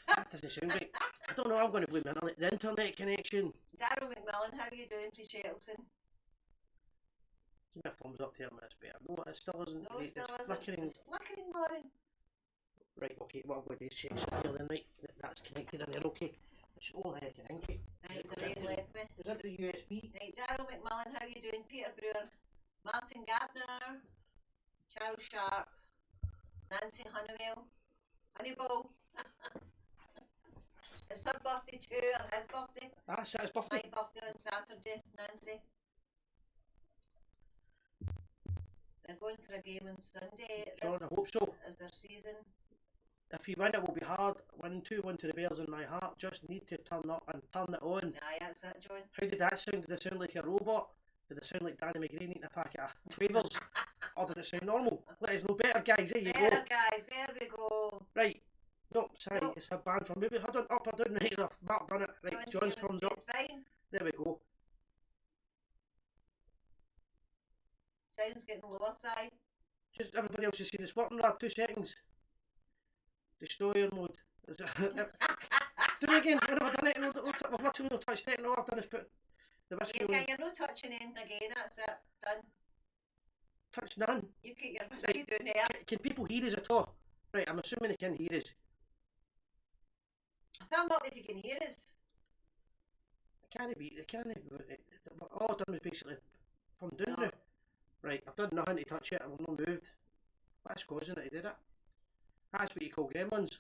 That doesn't sound right. I don't know, I'm going to blame the internet connection. Darryl McMillan, how you doing for Shelton? Give me a thumbs up there, that's better. No, it still isn't. No, Right, still it's isn't. flickering. It's flickering, Warren. Right, okay, what I'm going to do is check something here then, right? That's connected in there, okay. It's all I can think. Right, the rain left me. Is that the USB? Right, Darryl McMillan, how you doing? Peter Brewer, Martin Gardner, Charles Sharp, Nancy Honeywell, Honeyball. It's her birthday too, or his birthday. That's his birthday. My birthday on Saturday, Nancy. They're going for a game on Sunday. John, I hope so. As their season. If we win, it will be hard. 1-2-1 to the Bears in my heart. Just need to turn up and turn it on. Aye, that's it, John. How did that sound? Did it sound like a robot? Did it sound like Danny McGrain eating a packet of Quavers? Or did it sound normal? Let us know better, guys. There you go. There, guys, there we go. Right. No, sorry, Nope. it's a band from movie. Hold on, up or down, right there. Mark done it. Right, John's Freeman thumbs up. says fine. There we go. Sound's getting lower side. Just everybody else has seen it's working there. 2 seconds. Destroyer mode. Is it? Do it again. We've never done it. We've literally not touched it. All I've done is put the whiskey on. You're not touching anything again, that's it. Done. Touch none. You keep your whiskey down there. Can people hear us at all? Right, I'm assuming they can hear us. Thumb up if you can hear us. They can't be. All I've done was basically from down No. now. Right, I've done nothing to touch it. I've not moved. What's causing it to do that? That's what you call gremlins.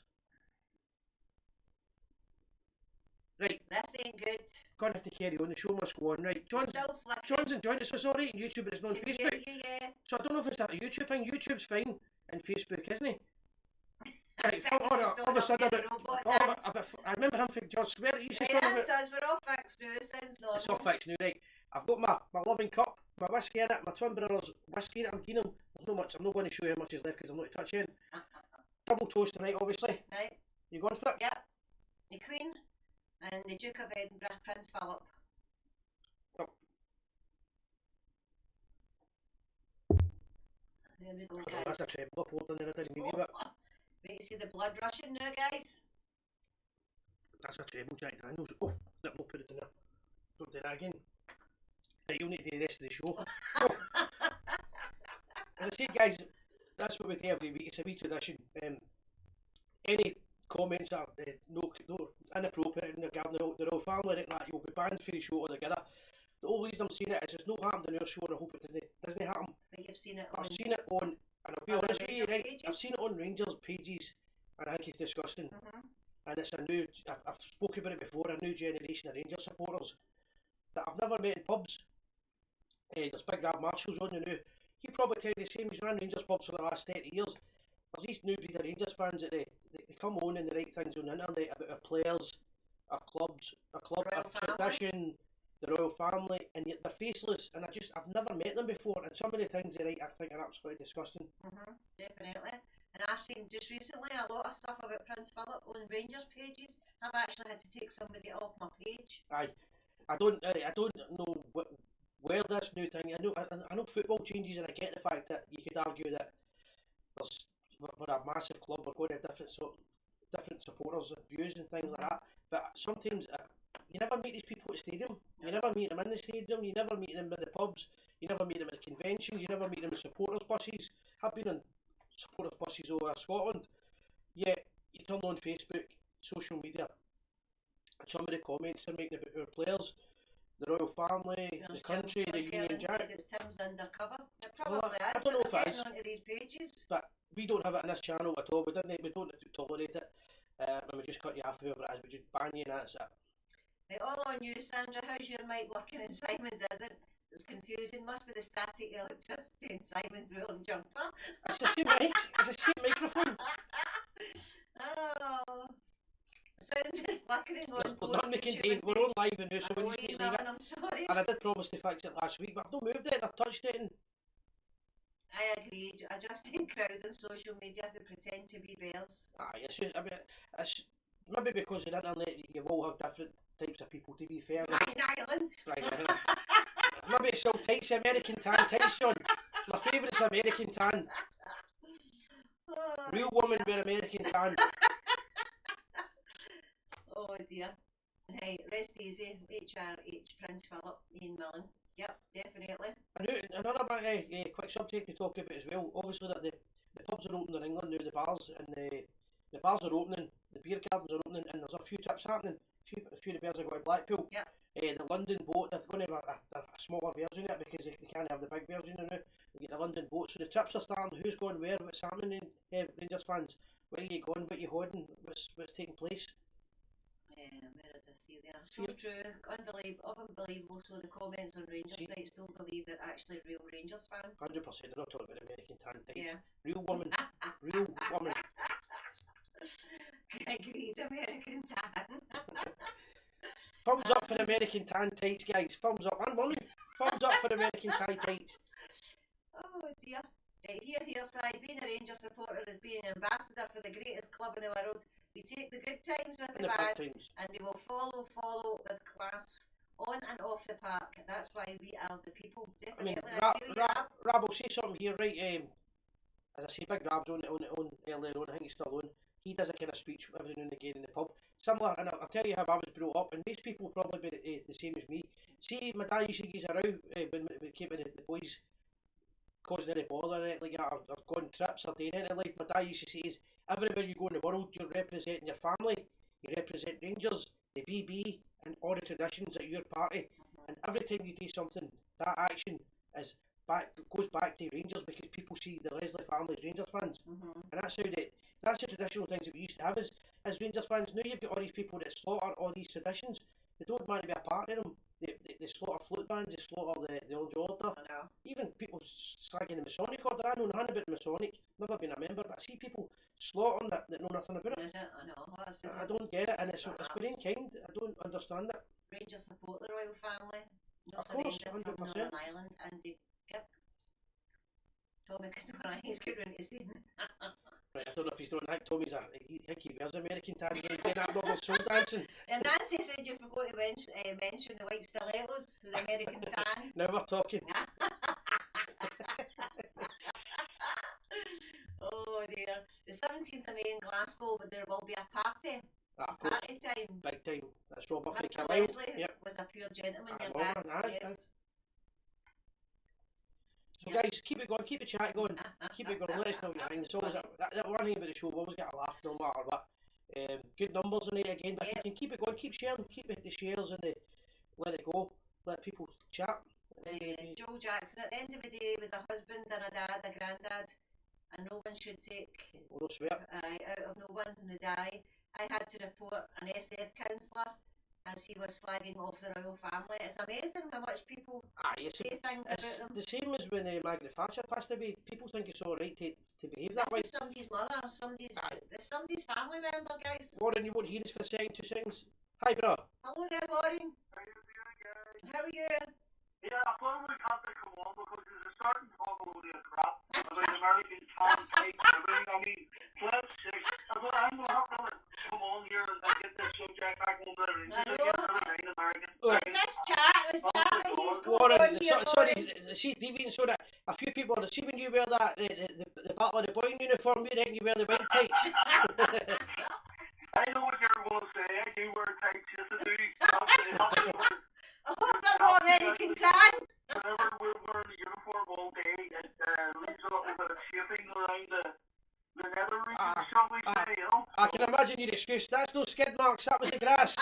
Right, This ain't good. gonna have to carry on. The show must go on. Right, John's Still flickering. enjoying it, so it's alright on YouTube, but it's not on Can hear Facebook. you, yeah. So I don't know if it's a YouTube thing. YouTube's fine, and Facebook isn't it? I Right, think all you of still a sudden, don't get the robot dance. I remember him from George Square. He used to Right, talk about. that's us. We're all fixed now. Sounds normal. It's all fixed now, right? I've got my loving cup, my whiskey in it, my twin brother's whiskey in it. I'm keen on. There's no much. I'm not going to show you how much is left because I'm not touching. Double toast tonight, obviously. Right. You going for it? Yep. The Queen and the Duke of Edinburgh, Prince Philip. Oh. There we go, Oh, guys. that's a treble up order there. I didn't mean it. Wait to see the blood rushing now, guys. That's a treble Jack Daniels. Oh, let me put it in there. Don't do that again. Right, you'll need to do the rest of the show. Oh. As I say, guys, that's what we do every week. It's a wee tradition. Any comments that are no inappropriate in regarding the royal family, like that, you'll be banned for the show altogether. The only reason I'm saying it is it's not happened on our show, and I hope it doesn't happen. But you've seen it on. I've seen it on, and I'll be Other honest with you, Rangers right? pages? I've seen it on Rangers pages, and I think it's disgusting. And it's a new, I've spoken about it before, a new generation of Rangers supporters that I've never met in pubs. There's Big Rab Marshall's on the new. He probably tell you the same. He's run Rangers pubs for the last 30 years. There's these new breed of Rangers fans that they come on and they write things on the internet about our players, our clubs, our Royal family. tradition, the royal family, and yet they're faceless. And I've never met them before. And some of the things they write I think are absolutely disgusting. Definitely. And I've seen just recently a lot of stuff about Prince Philip on Rangers pages. I've actually had to take somebody off my page. I don't know where this new thing. I know football changes, and I get the fact that you could argue that we're a massive club. We're going to have different supporters and views and things like that. But sometimes you never meet these people at the stadium. You never meet them in the stadium. You never meet them in the pubs. You never meet them at conventions. You never meet them in supporters buses. I've been on supporters buses over Scotland. Yet you turn on Facebook, social media, and some of the comments they're making about our players, the royal family, the country, the Union Jack. It's Tim's undercover. It Well, probably I is, don't know but if they're it getting onto these pages. But we don't have it on this channel at all. We don't tolerate it. And we just cut you off whoever it is. We just ban you, and that's it. Right, all on you, Sandra. How's your mic working and Simon's isn't? It's confusing. Must be the static electricity in Simon's woolen jumper. It's the same mic. It's the same microphone. Oh. Sounds just flickering on There's both nothing we can YouTube do. and We're on live now, so I we know just need you to leave will, it. I'm sorry. And I did promise to fix it last week, but I've not moved it. I've touched it. And I agree. I just think crowd on social media who pretend to be bears. it's just, it's maybe because of the internet you will have different types of people. To be fair, Ryan Island. right? Maybe it's all tights, American tan tights, John. My favourite's American tan. Oh, Real dear. woman wear American tan. Oh dear. Hey, rest easy. HRH Prince Philip, Ian Millen. Yep, definitely. Another quick subject to talk about as well. Obviously, that the pubs are opening in England now, the bars, and the bars are opening, the beer gardens are opening, and there's a few trips happening. A few of the bears are going to Blackpool. Yep. The London boat, they're going to have a smaller version of it because they can't have the big version now. They get the London boat, so the trips are starting. Who's going where? What's happening? Rangers fans, where are you going? What are you holding? What's taking place? Where did I see there? So true, unbelievable. So the comments on Rangers sites don't believe they're actually real Rangers fans. 100%. They're not talking about American tan tights. Yeah. Real woman. Real woman. Agreed, American tan. Thumbs up for American tan tights, guys. Thumbs up. And woman. Thumbs up for American tan tights. Oh dear. Right, here, side. Being a Rangers supporter is being an ambassador for the greatest club in the world. We take the good times with the bad, and we will follow with class on and off the park. That's why we are the people. Definitely. Rab will say something here, right? As I say, Big Rab's on earlier on. I think he's still on. He does a kind of speech every now and again in the pub. Similar, and I'll tell you how I was brought up, and most people will probably be the same as me. See, my dad used to give us a row when we came in, the boys causing any bother or anything like that, or going trips or doing anything like. My dad used to say is, everywhere you go in the world, you're representing your family, you represent Rangers, the BB, and all the traditions at your party. And every time you do something, that action goes back to Rangers because people see the Leslie family as Rangers fans. And that's the traditional things that we used to have as Rangers fans. Now you've got all these people that slaughter all these traditions. They don't want to be a part of them. They slaughter float bands, they slaughter the Orange Order. Even people slagging the Masonic Order. I know nothing about the Masonic, never been a member, but I see people slaughtering that know nothing about it. I know. I don't get it, and it's very kind. I don't understand it. Rangers support the royal family. Of course, 100%. Northern Ireland, Andy Gibb. Tommy Cadora, he's good when he's seen. Right, I don't know if he's doing that. Tommy's he wears American tan. He's that Robert Soul dancing. And Nancy said you forgot to mention the white stilettos with the American tan. Now we're talking. Oh dear. The 17th of May in Glasgow, but there will be a party. Party time. Big time. That's Robert Mr. Leslie was a pure gentleman, your dad. Yes. So guys, keep it going, keep the chat going, keep it going, let us know your things. It's always that one thing about the show, we always get a laugh no matter what. Good numbers on it again, but if you can keep it going, keep sharing, keep the shares and let it go, let people chat. Joe Jackson, at the end of the day, was a husband and a dad, a granddad, and no one should take out of no one when they die. I had to report an SF counsellor as he was slagging off the royal family. It's amazing how much people say things about them. The same as when Margaret Thatcher passed away. People think it's alright to behave that way. This is somebody's mother, somebody's family member, guys. Warren, you won't hear us for a second, 2 seconds. Hi, bro. Hello there, Warren. How you doing, guys? How are you? Yeah, I probably can't come on because there's a certain talk a load of crap about American tan tights and everything. I mean, flip six. I'm going to have to come on here and get this subject back on the ring. It's this chat, he's going Warren, on here. sorry, see, even so that a few people, see when you wear that, the Battle of the Boyne uniform, you reckon you wear the white tights. I know what you're going to say. I do wear tights, yes I do. I hope they're not American tan. Whenever we're wearing the uniform all day, it leaves a little bit of shaping around the nether region, shall we say, you know? I can imagine your excuse. That's no skid marks, that was the grass.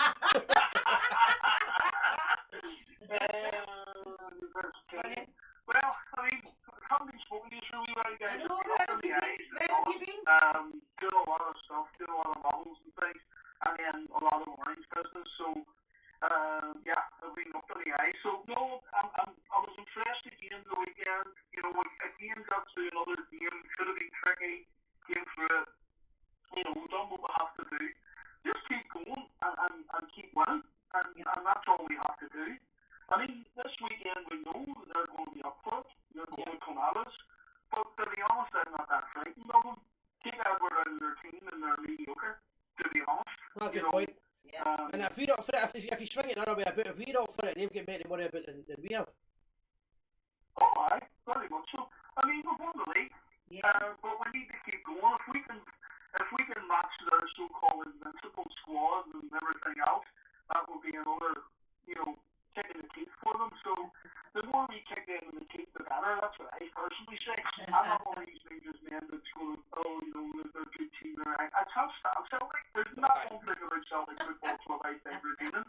Well, I mean, I haven't been spoken to you really well, guys. I know, where have you been? Doing a lot of stuff, doing a lot of models and things, and then a lot of orange business, so yeah, I've been up to the eye. So no, I was impressed again the weekend. You know, again got through another game. Could have been tricky. Came through it. You know, done what we have to do. Just keep going and keep winning, and that's all we have to do. I mean, this weekend we know they're going to be up for it. They're going to come at us. But to be honest, I'm not that frightened of them. Take Edward out of their team and they're mediocre. To be honest. That's a good point. Yeah. And if we're up for it, if you swing it another way about, if we're up for it, they've got more to worry about than we have. Oh, aye, very much so. I mean, we've won the league, but we need to keep going. If better. That's what I personally say. I'm not one of these Rangers men that's going, oh, you know, they're a good team. I can't stand Celtic. There's not one thing about Celtic football club I think redeeming.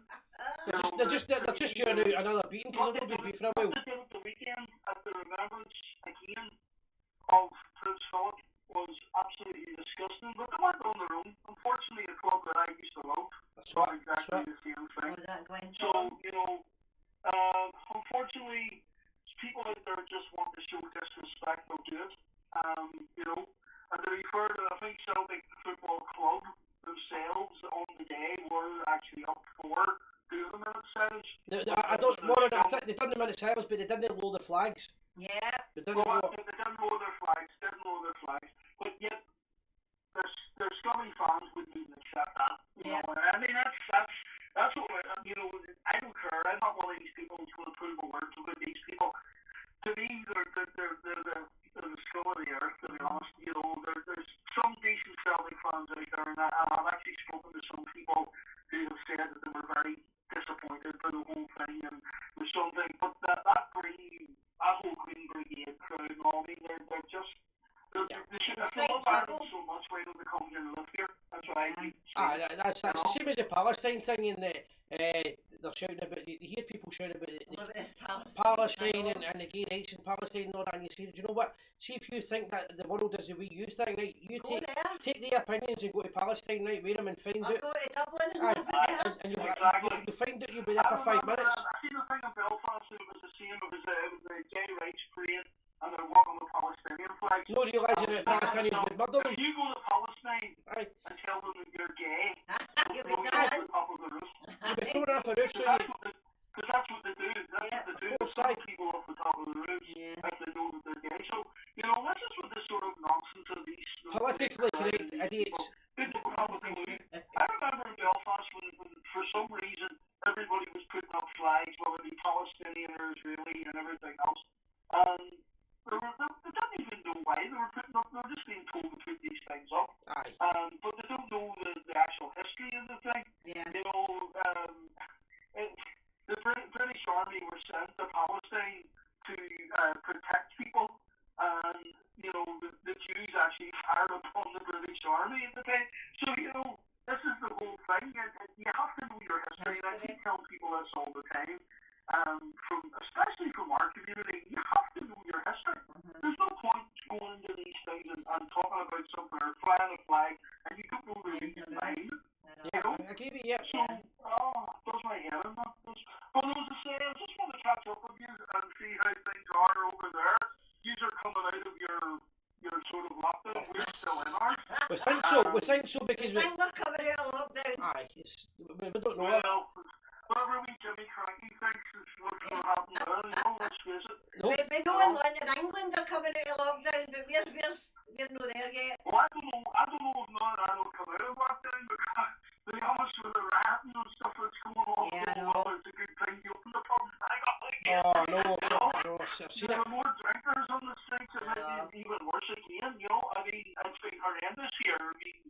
They're just churning out another beating because they've not been beat for a while. What they did at the weekend at the remembrance again of Prince Philip was absolutely disgusting. But they weren't on their own. Unfortunately, a club that I used to love That's not right. exactly the same thing. Was that Glenn So, you know, unfortunately, people out there just want to show disrespect or do it. You know, and to be fair, I think Celtic Football Club themselves on the day were actually up for doing the minute silence. I don't. Warren, I think they done the minute silence, but they didn't lower the flags. Yeah. They didn't Well, lower. they didn't lower their flags, but yet their scummy fans wouldn't even accept that. You know, and I mean that's what you know. I don't care. I'm not one of these people who's going to prove a word to these people. To me, they're the scum of the earth. To be honest, you know, there's some decent Celtic fans out there, and I've actually spoken to some people who have said that they were very disappointed by the whole thing, and there's something. But that whole Green Brigade crowd, and all, I mean, they're just. They should have loved Ireland so much. Why don't they come here and live here? That's what I think. That's the same as the Palestine thing, and they're shouting about. You hear people shouting about Palestine and the gay rights in Palestine and all that, and you say, do you know what? See if you think that the world is the way you think, right? You take their opinions and go to Palestine, right? Wear them and find out. Go to Dublin and live there. And you'll find out you'll be there for 5 minutes. I seen the thing in Belfast. It was the same. It was the gay rights parade. And they're walking with Palestinian flags. No realising that Palestinians would murder them. If you go to Palestine and tell them that you're gay, you'll be thrown done. off the top of the roof. You'll be thrown off the roof, so Because that's what they do. That's what they do. They throw people off the top of the roof if they know that they're gay. So, you know, this is what this sort of nonsense of these politically correct idiots. They don't have a clue. I remember in Belfast when for some reason everybody was putting up flags, whether it be Palestinian or Israeli and everything else. They didn't even know why they were putting up. They were just being told to put these things up. But they don't know the actual history of the thing. Yeah. You know, the British Army were sent to Palestine to protect people, and you know the Jews actually fired upon the British Army at the time. So you know this is the whole thing. You have to know your history. And I keep telling people this all the time. Especially from our community, you have to know your history. There's no point going into these things and talking about something or flying a flag and you don't know the reason behind it. Yeah, I agree with you. So, it does my head in that. But as I say, I just want to catch up with you and see how things are over there. You are coming out of your sort of lockdown. We're still in ours. We think so because we're coming out of lockdown. We don't know. Whatever we Jimmy Cranky thinks is what's going to happen there, you know, let's face it. We know in London, England are coming out of lockdown, but we're not there yet. Well, I don't know if Northern Ireland will come out of lockdown, because to be honest with the rioting and stuff that's going on, it's a good thing you open the pubs back up again. No, I've seen there it. are more drinkers on the streets, and it's even worse again, you know. I mean, it's been horrendous here. I mean,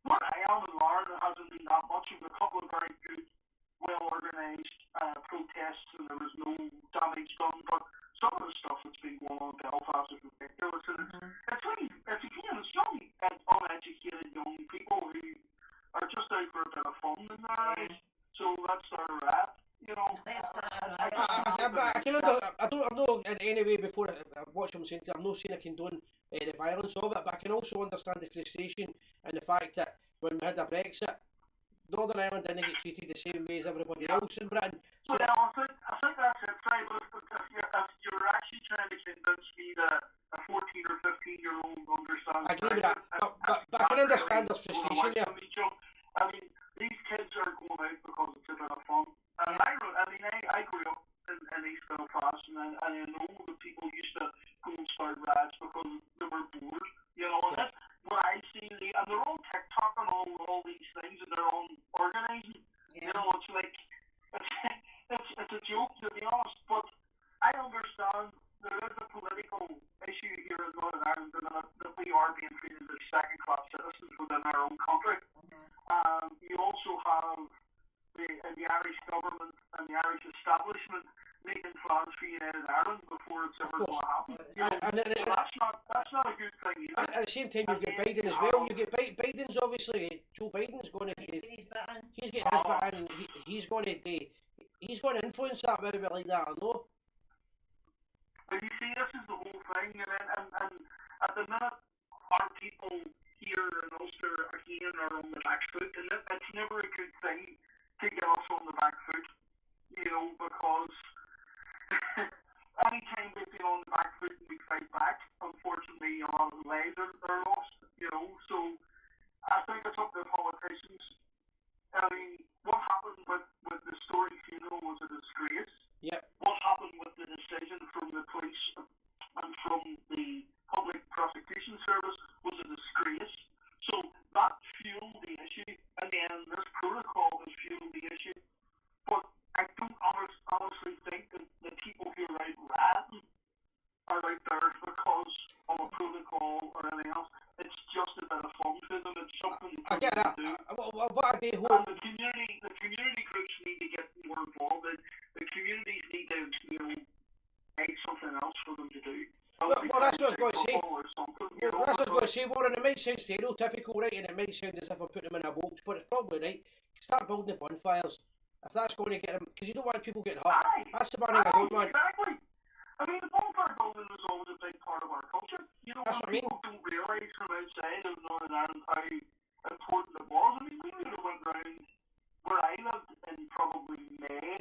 where I am in Larne, there hasn't been that much. Of a couple of very good well-organised protests and there was no damage done, but some of the stuff that's been going on in Belfast is ridiculous. And it's young, uneducated young people who are just out for a bit of fun in their eyes. So that's their rap, you know. I don't know in any way before I watch them saying I'm not saying I condone the violence of it, but I can also understand the frustration and the fact that when we had a Brexit, Northern Ireland didn't get treated the same way as everybody else in Britain. So well, I think that's it, right? But if you're actually trying to convince me that a 14 or 15-year-old understands, I agree with that, but I can understand there's frustration there. I mean, these kids are going out because it's a bit of fun. And I grew up in East Belfast, and I know that people used to go and start riots because they were bored, you know. And that's what I see, and they're on TikTok and all these things, and they're on organising. You know, it's like it's a joke, to be honest. But I understand there is a political issue here in Northern Ireland that we are being treated as second-class citizens within our own country. You also have the Irish government and the Irish establishment making plans for United Ireland before it's ever going to happen. You know, that's not a good thing either. At the same time, you've got Biden as well. You get Biden's obviously Joe Biden's going to He's getting his bit in. he's getting his bit in, and he's going to influence that very bit like that. I know. But you see, this is the whole thing, and at the minute, our people here in Ulster again are on the back foot, and it's never a good thing to get us on the back foot, you know, because anytime we feel on the back foot and we fight back, unfortunately, a lot of the lives are lost, you know. So I think it's up to politicians. I mean, what happened with the Story funeral was a disgrace. Yep. What happened with the decision from the police and from the public prosecution service was a disgrace. So that fueled the issue, and then this protocol has fueled the issue. But I don't honestly think that the people who are out rioting are out there because of a protocol or anything else. It's just a bit of fun to them. It's something I get that. to do. What I do hope. And the community groups need to get more involved. The communities need to, you know, make something else for them to do. Well, that's what I was going to say. Well, That's what I was going to say, Warren. It might sound stereotypical, right, and it might sound as if I'm putting them in a box, but it's probably right. Start building the bonfires. If that's going to get them, because you don't want people getting hurt. That's the one thing I don't want. Exactly. I mean, the bonfire building is always a big part of our culture. You know, That's what I mean. people don't realise from outside of Northern Ireland how important it was. I mean, we would have went round where I lived in probably May,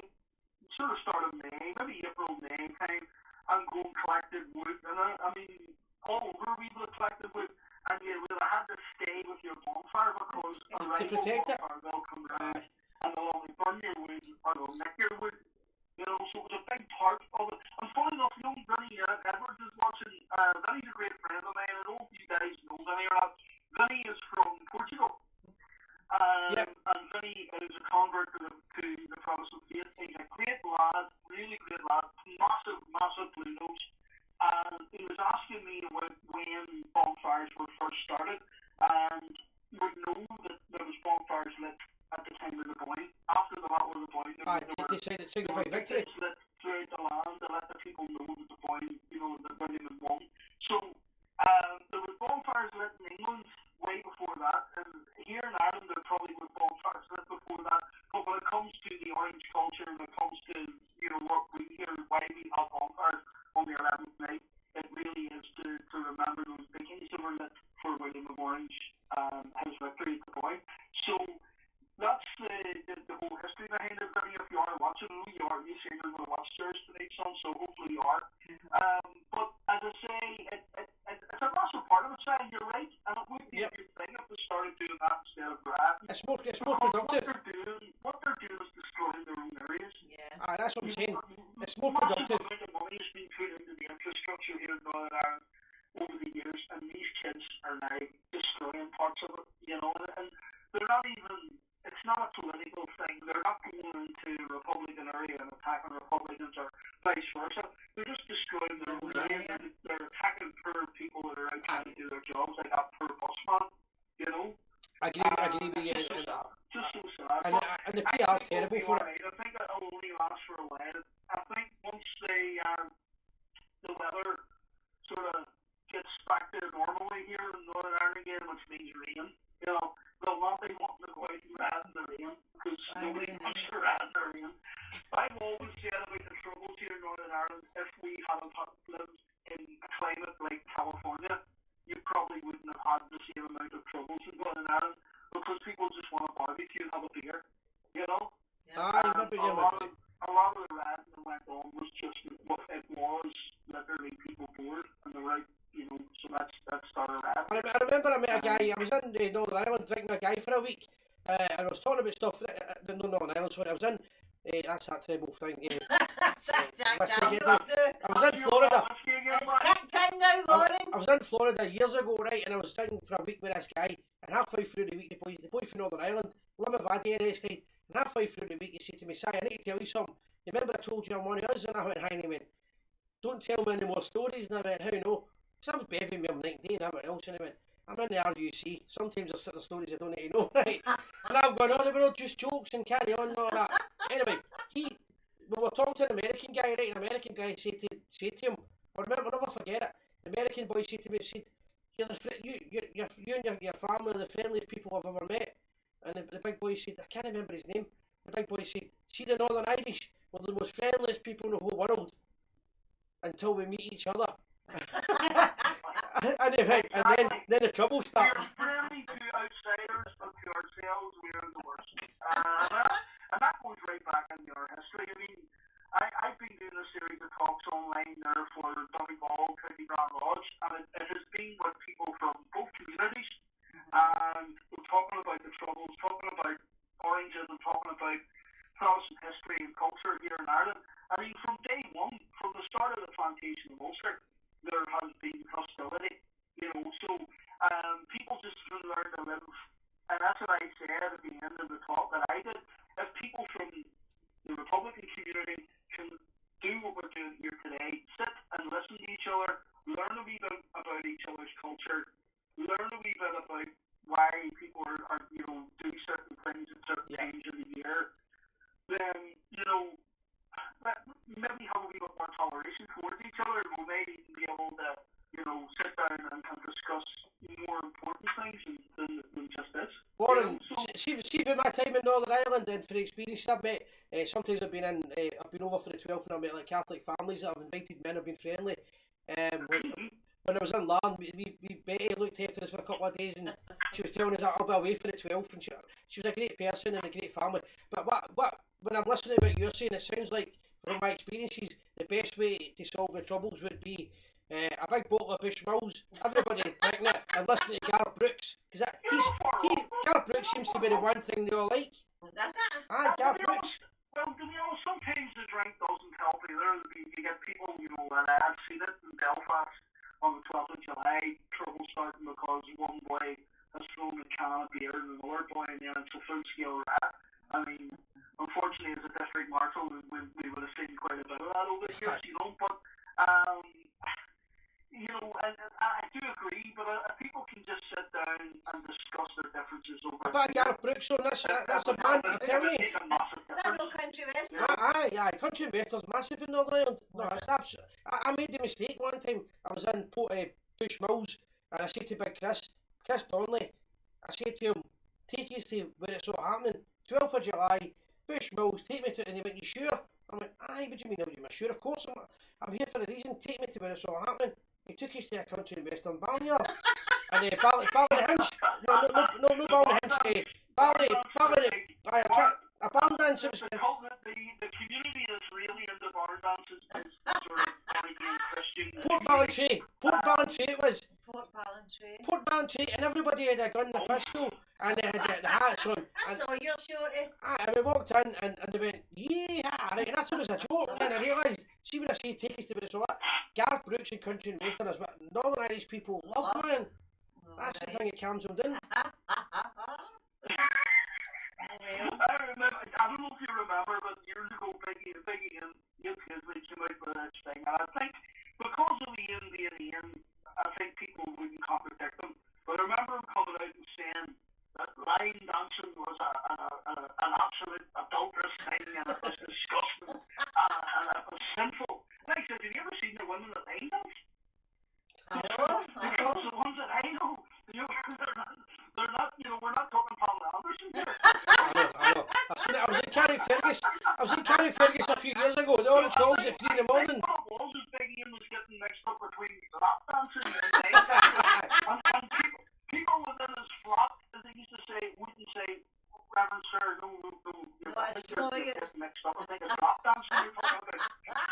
sort of start of May, maybe April, May time, and go and collected wood. And I mean, all over we would have collected wood, and you would have had to stay with your bonfire because a rifle protect it. bonfire will come round and they'll only burn your wood or they'll nick your wood. You know, so it was a big part of it. And funny enough, you know, Vinny Edwards is watching. Vinny's a great friend of mine. I don't know if you guys know Vinny or not. Vinny is from Portugal. Yep. And Vinny is a convert to the Protestant faith. He's a great lad, really great lad, massive blue nose. And he was asking me about when bonfires were first started. And we know that there was bonfires lit at the time of the Boyne. After the Battle of the Boyne, They say it signified victory. lit throughout the land to let the people know that the Boyne, you know, that William had won. So there were bonfires lit in England way before that, and here in Ireland there probably were bonfires lit before that. But when it comes to the orange culture, when it comes to, you know, what we hear, why we have bonfires on the 11th night, it really is to remember those beacons that were lit for William of Orange, his victory at the Boyne. So that's the whole history behind it. Vinny, if you are watching, you say you're going to watch Gers tonight, son, so hopefully you are. But as I say, it's a massive part of it, Sam, you're right, and it would be a good thing if they started doing that instead of rioting. It's more productive. What they're doing is destroying their own areas. Yeah. That's what I'm saying. It's more Massive productive. amount of money has been put into the infrastructure here in Northern Ireland over the years, and these kids are now destroying parts of it, you know, and they're not even. It's not a political thing. They're not going into a Republican area and attacking Republicans or vice versa. They're just destroying their own area. They're attacking poor people that are out trying to do their jobs, like that poor busman, you know. I agree with you. Just so sad. And the PR's terrible for it. I think it'll only last for a while. I think once the weather sort of gets back to normally here in Northern Ireland again, which means rain, you know, they'll not be wanting to go out and ride in the rain because nobody wants to ride in the rain. I've always said about the troubles here in Northern Ireland, if we hadn't lived in a climate like California, you probably wouldn't have had the same amount of troubles in Northern Ireland because people just want to barbecue and have a beer, you know? A lot of the riding that went on was just what it was, literally people bored and the right, you know, so that started riding. I remember I met a guy, I was in Northern Ireland drinking a guy for a week, and I was talking about stuff, no Northern Ireland, sorry, I was in, that's that terrible thing, I was in Florida. It's kicked in now, Lauren. I was in Florida years ago, right, and I was drinking for a week with this guy, and halfway through the week, the boy from Northern Ireland, Limavady arrested, and halfway through the week he said to me, Si, I need to tell you something. You remember I told you I'm one of us? And I went, hi, and he went, don't tell me any more stories. And I went, how no? Because I was behaving me, I'm 19 and everything else. And he went, I'm in the RUC. Sometimes there's certain stories I don't need to know, right? And I'm going, oh, they were all just jokes and carry on and all that. Anyway, we were talking to an American guy, right? An American guy said to him, I remember, I'll never forget it. The American boy said to me, "You're you and your family are the friendliest people I've ever met." And the big boy said, I can't remember his name. The big boy said, "See, the Northern Irish were the most friendliest people in the whole world until we meet each other." and then the trouble starts. We're friendly to outsiders, but to ourselves, we're the worst. And that goes right back into our history. I mean, I've been doing a series of talks online there for Donegal, County Grand Lodge, and it has been with people from both communities, and we're talking about the Troubles, talking about oranges, and talking about Protestant history and culture here in Ireland. I mean, from day one, from the start of the plantation of Ulster, there has been hostility, you know, so people just learn to live, and that's what I said at the end of the talk that I did. If people from the Republican community can do what we're doing here today, sit and listen to each other, learn a wee bit about each other's culture, learn a wee bit about why people are you know, do certain things at certain times of the year, then, you know, maybe have a wee bit more toleration towards each other, and we may even be able to, you know, sit down and discuss more important things than just this. Warren, You know, see for my time in Northern Ireland and for the experience I've met, sometimes I've been over for the 12th and I've met like Catholic families that have invited me in, have been friendly. When I was in Larne, Betty looked after us for a couple of days and she was telling us that I'll be away for the 12th, and she was a great person and a great family. But when I'm listening to what you're saying, it sounds like, from my experiences, the best way to solve the troubles would be a big bottle of Bushmills, everybody drinking it, and listening to Gareth Brooks, because Gareth Brooks seems to be the one thing they all like. That's it. Aye, Gareth Brooks. Well, to be honest, sometimes the drink doesn't help either. You get people, you know, and I've seen it in Belfast on the 12th of July, trouble starting because one boy has thrown a can of beer and another boy, and then it's a full-scale rat. I mean, unfortunately, as a district marshal, we would have seen quite a bit of that over the years, you know, but, you know, and I do agree, but if people can just sit down and discuss their differences over... I bet Gareth Brooks on this, that's a man, you tell me. Is that no country western? Aye, country investor's massive in Northern Ireland. No, it's absolutely... I made the mistake one time. I was in Bushmills, and I said to Big Chris Donnelly, I said to him, take us to where it's all happening, 12th of July, Bushmills, take me to it. And he went, you sure? I'm like, aye, what do you mean, I'm sure? Of course, I'm here for a reason, take me to where it's all happening. He took us to a country and western barnyard. And Ballyhinch, no Ballyhinch, aye, a barn dance. The community that's really into barn dances is sort of Christian. Port Ballantrae it was. Port Ballantrae, and everybody had a gun and a pistol, and they had the hats on. I saw your shorty. And we walked in, and they went, yeah, right, and I thought it was a joke, and then I realised, see when I say take us to it, so what? Gareth Brooks and country and western is what Northern Irish people love, man. That's the thing that calms them down. I don't know if you remember, but years ago, Biggie and Ian Kisley came out with this thing, and I think because of Ian being Ian, I think people wouldn't contradict him. But I remember him coming out and saying that line dancing was an absolute adulterous thing, and it was disgusting, and it was sinful. And I said, have you ever seen the women that line dance? I know. Because the ones that I know, you know, they're not, you know, we're not talking Pamela Anderson here. I know. I've seen it. I was in Carrie Fergus a few years ago. The Orange Halls at 3 in the morning. What it was is Big Ian was getting mixed up between lap dancing and line dancing. And people within his flock, as they used to say, wouldn't say, Reverend Sir, no, you're getting mixed up. I think it's lap dancing you're talking about.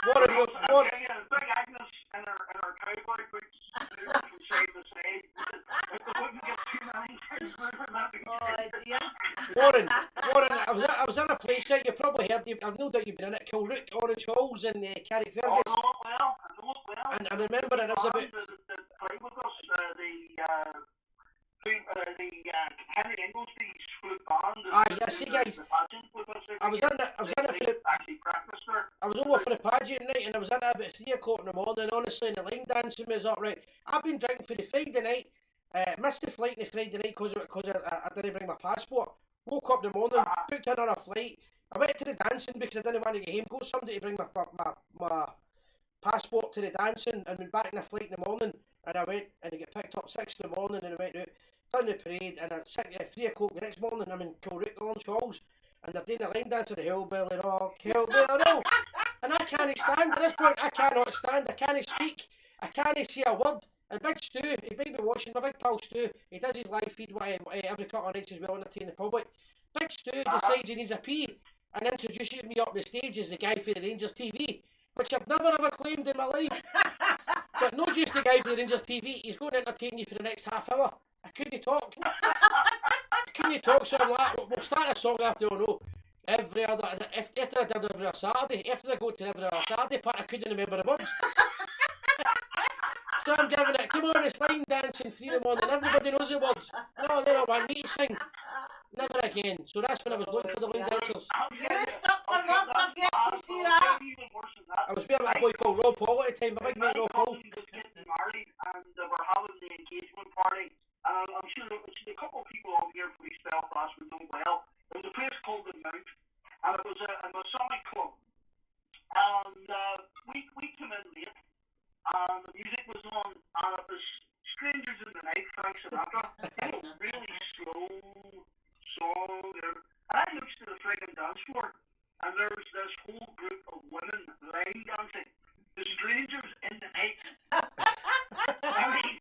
What? Big Agnes and her cowboy boots moving from side to side. If they wouldn't get too many things moving, that'd be dear. Warren, I was in a place that you probably heard. I've no doubt you've been in it. Kilrook, Orange Halls, and Carrie Fergus. I know it well. And I remember it was about. The play with us, the Henry Ingoldsby's flute band. Aye, yeah, see guys. I was in it. Actually practiced there. I was over for the pageant night, and I was in it about 3 o'clock in the morning. Honestly, and the line dancing was up right. I've been drinking for the Friday night. Missed the flight the Friday night because I didn't bring my passport. Woke up in the morning, booked another flight. I went to the dancing because I didn't want to get home. Got somebody to bring my passport to the dancing, and went back in the flight in the morning. And I went and I got picked up 6 in the morning, and I went out, done the parade, and at 3 o'clock the next morning I'm in Kilroot Launch Halls, and they're doing the line dance of the Hillbilly Rock, Hillbilly Rock. And I can't stand, at this point I cannot stand, I can't speak, I can't say a word. And Big Stu, he might be watching, my big pal Stu, he does his live feed every couple of nights as well, entertain the public. Big Stu decides he needs a pee and introduces me up the stage as the guy for the Rangers TV, which I've never ever claimed in my life. But not just the guy for the Rangers TV, he's going to entertain you for the next half hour. I couldn't talk. So I'm like, we'll start a song after, oh no. Every other, after I did every other Saturday, after I got to every other Saturday part, I couldn't remember the words. So I'm giving it, come on, it's line dancing, 3 in the morning, everybody knows the words. No, they don't want me to sing. Never again. So that's when I was looking for the line dancers. You stuck for words, I've yet to see that. I was with a boy called Rob Paul at the time, my big mate Rob Paul. Married, and we're having the engagement party. I'm sure a couple of people on here from East Belfast would know well. There was a place called the Mount, and it was a Masonic club. And we came in late, and the music was on, and it was Strangers in the Night, Frank Sinatra. Really slow song there. And I looked to the friggin' dance floor, and there was this whole group of women line dancing. The Strangers in the Night. I mean,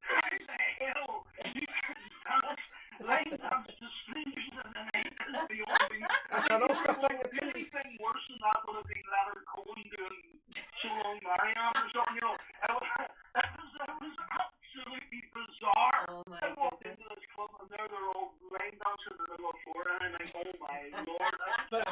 how the hell you can dance line dance to Strangers in the Night is beyond me. That's an Ulster thing. Anything worse than that would have been Leonard Cohen doing So Long Marianne or something, you know. It was absolutely bizarre. Oh my I walked into goodness. this club and there they're all line dancing in the middle of the floor, and I'm like, oh my lord.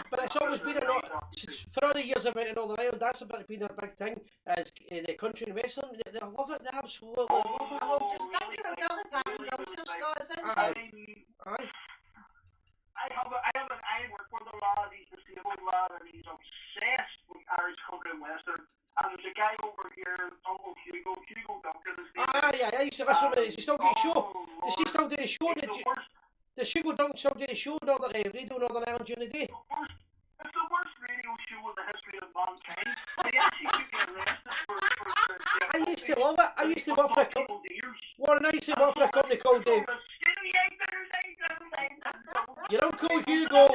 But it's always been for all the years I've been in Northern Ireland, that's been a big thing, is the country and western, they love it, they absolutely love it. Oh, just think of the other bands also, Scott, essentially. Aye. I work with a lad, he's a disabled lad, and he's obsessed with Irish country and western. And there's a guy over here, Uncle Hugo Duncan is his name. I used to listen to it. Does he still get a show? Does he Lord. still do the show? It's the worst. Does Hugo Duncan still do the show on Radio Northern Ireland during the day? It's the worst radio show in the history of mankind. They actually could get arrested for I used to love it. I used to work for a company. Warren, I used to work for a company called Your Uncle Hugo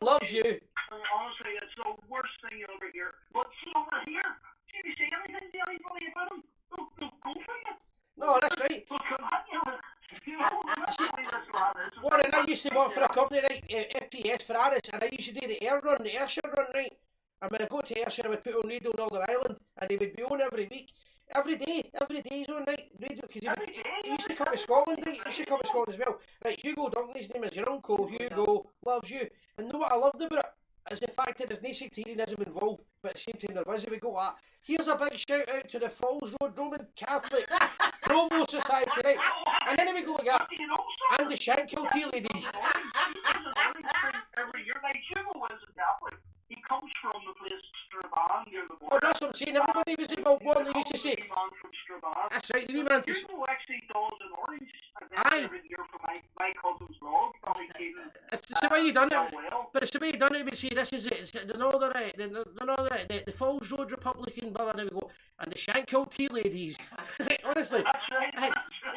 loves you. Honestly, it's the worst thing you'll ever hear. But see over here, see you say anything to anybody about him, they'll go for you. No, that's right. They'll come at you. That's the way this lad is. Warren, I used to work for a company, right, FPS for Aris, and I used to do the Ayrshire run, right? And when I go to Ayrshire, I would put on Radio Northern Ireland, and he would be on every week. Every day he's on, right? Radio, because he used to come to Scotland, right? He used to come to Scotland as well. Right, Hugo Duncan's name is Your Uncle Hugo loves you. And know what I loved about it? Is the fact that there's no sectarianism involved, but at the same time there was. We go like, here's a big shout out to the Falls Road Roman Catholic Provo Society, right? And then we go like that, and the Shankill Tea Ladies. Every year, like Hugo isn't Catholic. He comes from the place Strabane near the Oh, border. that's what I'm saying, everybody was involved. What they used to say. That's right, the wee man. Hugo actually does an orange Aye. every year for my cousin's dog. Probably keeping It's the way you done it. well. But it's the way you done it, we say this is it, it's the Northern, the Falls Road Republican, blah, blah, blah, we go, and the Shankill Tea Ladies. Honestly. That's right. Aye. That's the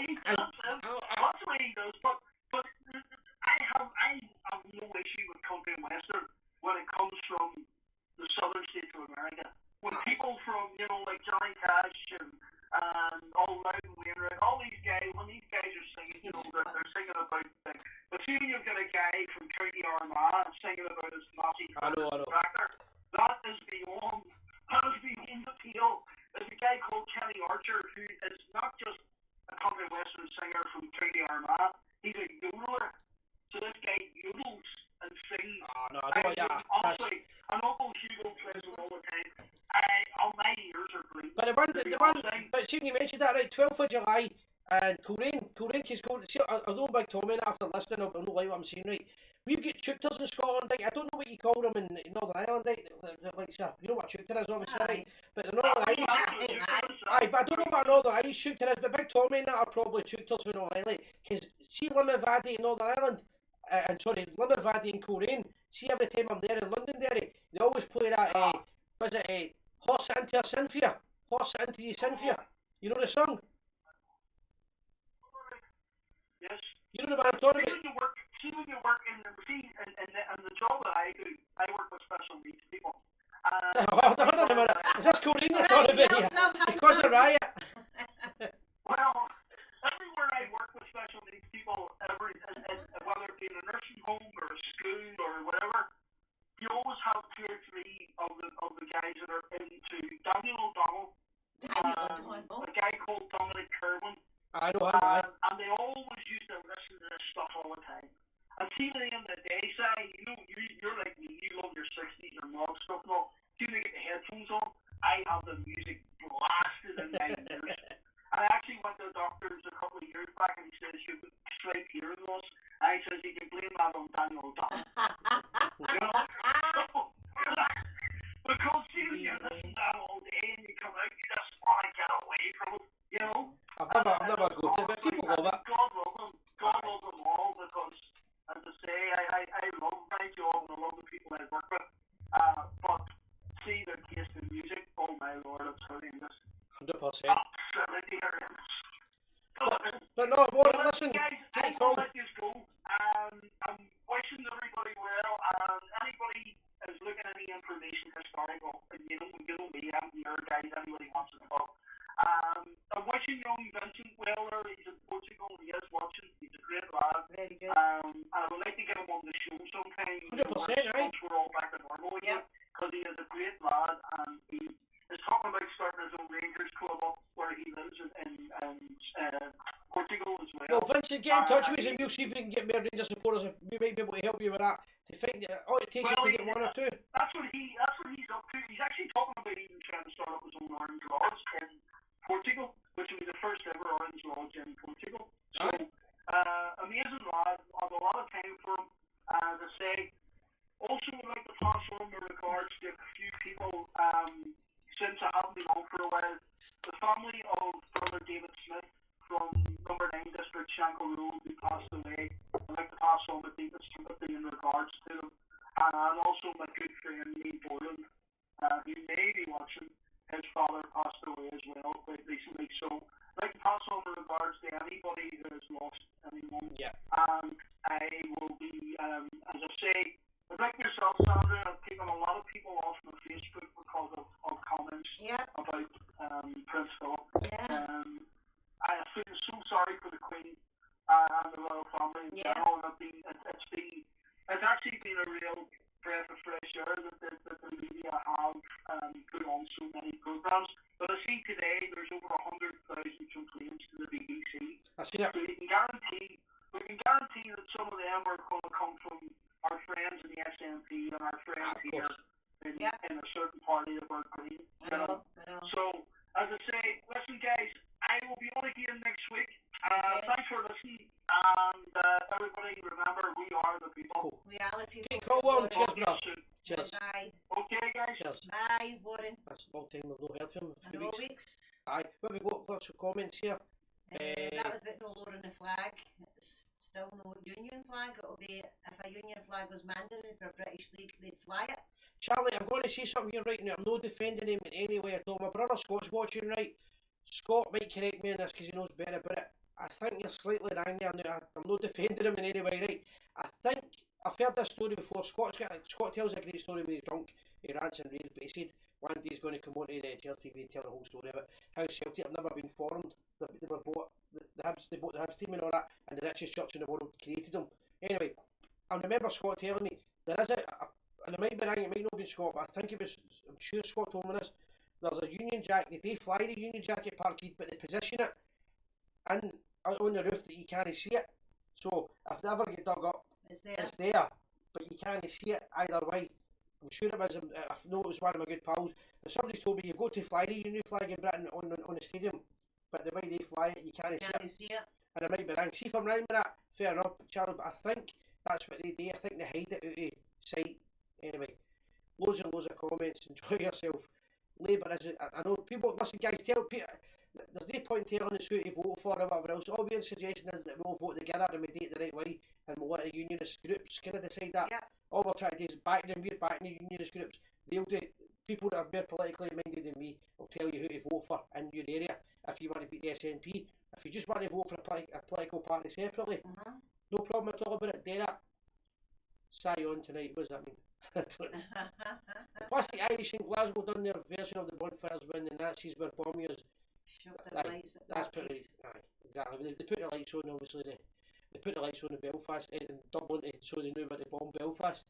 way he does. But I have no issue with country and western when it comes from the southern states of America. When people from, you know, like Johnny Cash and all Loud and Wainwright, all these guys, when these guys are singing, you know, they're singing about things. But see, you've got a guy from County Armagh singing about his Nazi I know. tractor. That is beyond appeal. There's a guy called Kenny Archer who is not just a country western singer from County Armagh, he's a yodeler. So this guy yodels and sings. Oh, no, I know, yeah. Honestly, an Uncle Hugo plays them all the time. All my ears are bleeding. But see, when you mentioned that, right, 12th of July, and Coleraine, because see, I know Big Tommy after listening, I'll know like what I'm saying, right? We've got choocters in Scotland, like, I don't know what you call them in Northern Ireland, like, you know what a choocter is, obviously, right? But the Northern Irish, aye, but I don't know what a Northern Irish choocter is, but Big Tommy and that are probably choocters for Northern Ireland, because see Limavady in Northern Ireland, Limavady and Coleraine, see every time I'm there in Londonderry, they always play that, was it, Horse It Into a Cynthia? Horse It Into Your Cynthia. You know the song? Yes. You know the man I'm talking about? See when you work in the job that I do, I work with special needs people. Hold on a minute. Is this Corinne you're talking about here? Because of Riot. Well, everywhere I work with special needs people, whether it be in a nursing home or a school or whatever, you always have 2 or 3 of the guys that are into Daniel O'Donnell, a guy called Dominic Kerwin. I know him, man. And they always used to listen to this stuff all the time. And see when in the day side, you're like me, you love your 60s or mod stuff and all. See when you get the headphones on, I have the music blasted in my ears. I actually went to the doctor's a couple of years back and he says you have slight hearing loss. And he says you can blame that on Daniel O'Donnell. You know? Because see when you listen to that all day and you come out, you just want to get away from it, you know? I've never go to it, but people love it. God love them. God love them all because, as I say, I love my job and I love the people I work with. But see their taste in music, oh my lord, it's horrendous. 100%. Absolutely horrendous. But no, Warren, listen, guys, take I call. will let you go. I'm wishing everybody well, and anybody is looking at any information historical, and you know me, I'm your guys, anybody wants to know. I'm wishing young Vincent well there. He's in Portugal and he is watching. He's a great lad. Very good. And I would like to get him on the show sometime. 100%, once we're all back to normal again. Yep. Because he is a great lad and he is talking about starting his own Rangers club up where he lives in Portugal as well. Well, Vincent, get in touch with us and we'll see if we can get more Rangers supporters. We might be able to help you with that. To find all it takes is to get 1 or 2. That's what he's up to. He's actually talking about even trying to start up his own Orange Lodge in Portugal, which will be the first ever Orange Lodge in Portugal. So, amazing lad. I have a lot of time for him. As I say, also would like to pass on my regards to a few people since I haven't been on for a while. The family of Brother David Smith from number 9 District Shankill Road who passed away. I'd like to pass on my deepest sympathy in regards to them. And also my good friend Neil Borland, who may be watching. His father passed away as well quite recently. So I'd like to pass on my regards to anybody who has lost anyone. Yeah. And I will be, as I say, like yourself, Sandra, I've taken a lot of people off my Facebook because of comments about Prince Philip. Yeah. I feel so sorry for the Queen and the royal family in general. It's actually been a real breath of fresh air that the media have put on so many programmes. But I see today there's over 100,000 complaints to the BBC. I see that. So we can guarantee that some of them are going to come from our friends in the SNP and our friends here in a certain party of our green. I know. So, as I say, listen guys, I will be on again next week. Thanks for listening, and everybody remember, we are the people. Cool. We are the people. Okay, cool, Warren. Cheers, bro. Cheers. Bye. Okay, guys. Cheers. Bye, Warren. That's a long time we've not heard from him. I know, weeks. Aye. What have we got? What's some comments here? That was about no lowering the flag. It's still no Union flag. It'll be, if a Union flag was mandatory for a British League, they'd fly it. Charlie, I'm going to say something here right now. I'm not defending him in any way at all. My brother Scott's watching, right? Scott might correct me on this because he knows better about it. I think you're slightly wrong there now. I'm not defending him in any way, right? I think I've heard this story before. Scott tells a great story when he's drunk. He rants and raves, but he said one day he's going to come on to the TV and tell the whole story about how Celtic have never been formed. They were bought, they bought the Hibs team and all that, and the richest church in the world created them. Anyway, I remember Scott telling me there is and it might be wrong, it might not be Scott, but I think I'm sure Scott told me this. There's a Union Jack, they fly the Union Jack at Parkhead, but they position it on the roof that you can't see it. So if they ever get dug up, It's there. it's there, but you can't see it either way. I'm sure it was, I know it was one of my good pals, but somebody's told me you've got to fly the Union flag in Britain on the stadium, but the way they fly it, you can't see it. And it might be wrong. See if I'm wrong with that, fair enough, Charlie, but I think that's what they do. I think they hide it out of sight. Anyway, loads and loads of comments. Enjoy yourself. Labour is it? I know people, listen guys, tell Peter, there's no point telling us who to vote for or whatever else. All we're suggesting is that we'll vote together and we do it the right way, and we'll let the unionist groups kind of decide that. Yeah. All we're trying to do is back them, we're backing the unionist groups. They'll do, people that are more politically minded than me will tell you who to vote for in your area if you want to beat the SNP. If you just want to vote for a political party separately, no problem at all about it, do that. Sigh on tonight, what does that mean? I don't know. Plus the Irish in Glasgow done their version of the bonfires when the Nazis were bombing us. That's pretty, exactly. They put the lights on, obviously. They put the lights on in Belfast, in Dublin, so they knew about the bomb Belfast.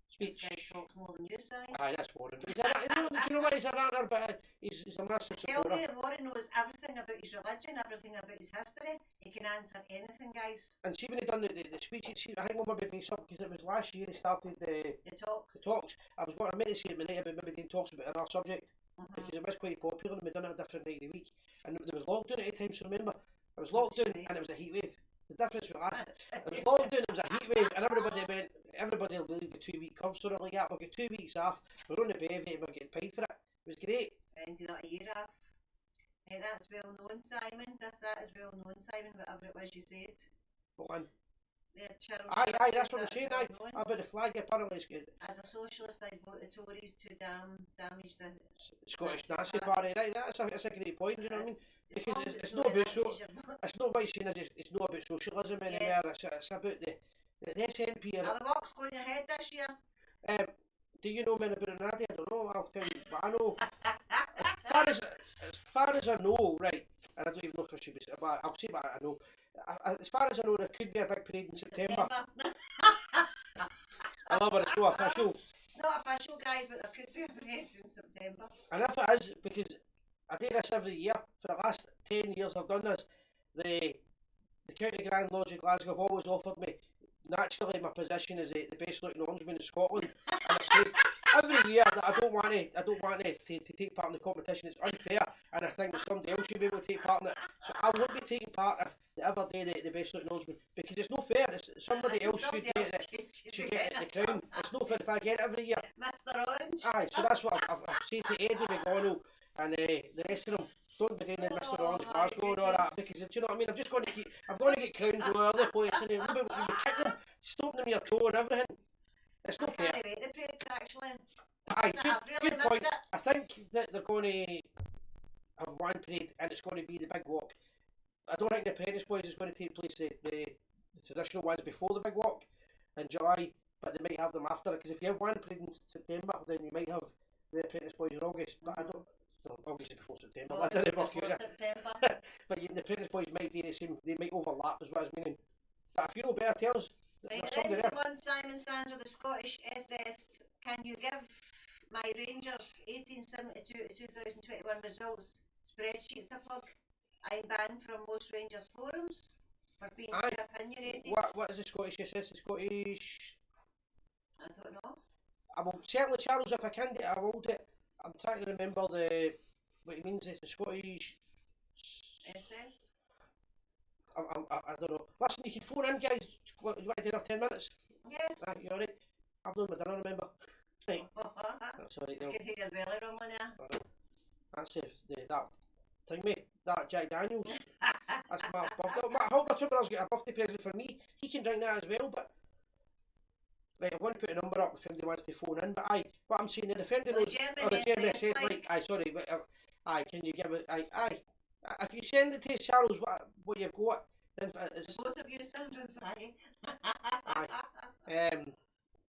Speech. This guy talks more than you, Si. Aye, that's Warren. Do you know what, he's a ranter, but he's a massive Tell supporter. you, Warren knows everything about his religion, everything about his history. He can answer anything, guys. And see when he done the speech, I think we'll maybe mix up, because it was last year he started the talks. I was going to make the statement tonight about maybe doing talks about another subject, because it was quite popular and we done it a different night of the week. And there was lockdown at the time, so remember, it was lockdown and it was a heat wave. The difference with last, it was lockdown, it was a heat wave, and everybody will believe the 2 week curve, so they're like, yeah, we'll get 2 weeks off, we're on the bevy and we're getting paid for it. It was great. Ended up a year off. Hey, that's well known, Simon. That is well known, Simon, whatever it was you said. What one? Aye, that's what I'm saying, aye. About the flag, apparently it's good. As a socialist, I'd vote the Tories to damage the Scottish Nazi Party, right? That's a great point, you know what I mean? Because it's not about it's not about saying it's not about socialism anymore. It's about the SNP. Are the Vox going ahead this year? Do you know anything about that? I don't know. I'll tell you, but I know. as far as I know, right? And I don't even know if I should be. But I'll say what I know. As far as I know, there could be a big parade in September. I love it. It's not official. It's not official, guys, but there could be a parade in September. And if it is, because I do this every year for the last 10 years, I've done this. The County Grand Lodge of Glasgow have always offered me. Naturally, my position is the best looking orangeman in Scotland. And I say every year that I don't want to take part in the competition. It's unfair, and I think that somebody else should be able to take part in it. So I won't be taking part if they ever do the best looking orangeman, because it's no fair. Somebody else should get the crown. It's no fair if I get it every year. Mr. Orange. Aye, so that's what I've said to Eddie McDonnell and the rest of them. Don't be doing the Mr. Orange Glasgow and all that, because do you know what I mean? I'm going to get crowned all over the place, and we'll be kicking them, stomping them your toe and everything. It's not fair. Anyway, the parades actually. Aye, I've really good missed point. it. I think that they're going to have one parade, and it's going to be the big walk. I don't think the Apprentice Boys is going to take place the traditional ones before the big walk in July, but they might have them after, because if you have one parade in September, then you might have the Apprentice Boys in August, but I don't. No, August is before September. Well, That doesn't work before out. September. But the Apprentice Boys might be the same. They might overlap, is what I was meaning. But if you know better, tell us. Right, There's somebody into there. one, Simon Sandra, the Scottish SS. Can you give my Rangers 1872 to 2021 results spreadsheets a plug? I'm banned from most Rangers forums for being too opinionated. What is the Scottish SS? The Scottish. I don't know. I will certainly, Charles, if I can do it, I will do it. I'm trying to remember what he means. The Scottish SS? I don't know. Listen, you can phone in, guys. What, you want to do another 10 minutes? Yes. You alright? I've done my dinner, remember? Right. That's alright You now. can hear your belly rumbling there. That's that thing, mate. That Jack Daniels. That's my birthday. I hope my two brothers get a birthday present for me. He can drink that as well, but... Right, I'm going to put a number up if anybody wants to phone in, but aye, what I'm saying, the offending Well, those... German the SS, SS, like, aye, sorry, but, aye, can you give it... Aye. If you send it to Charles, what you've got, then it's... Both of you, Sandra and Si. Aye.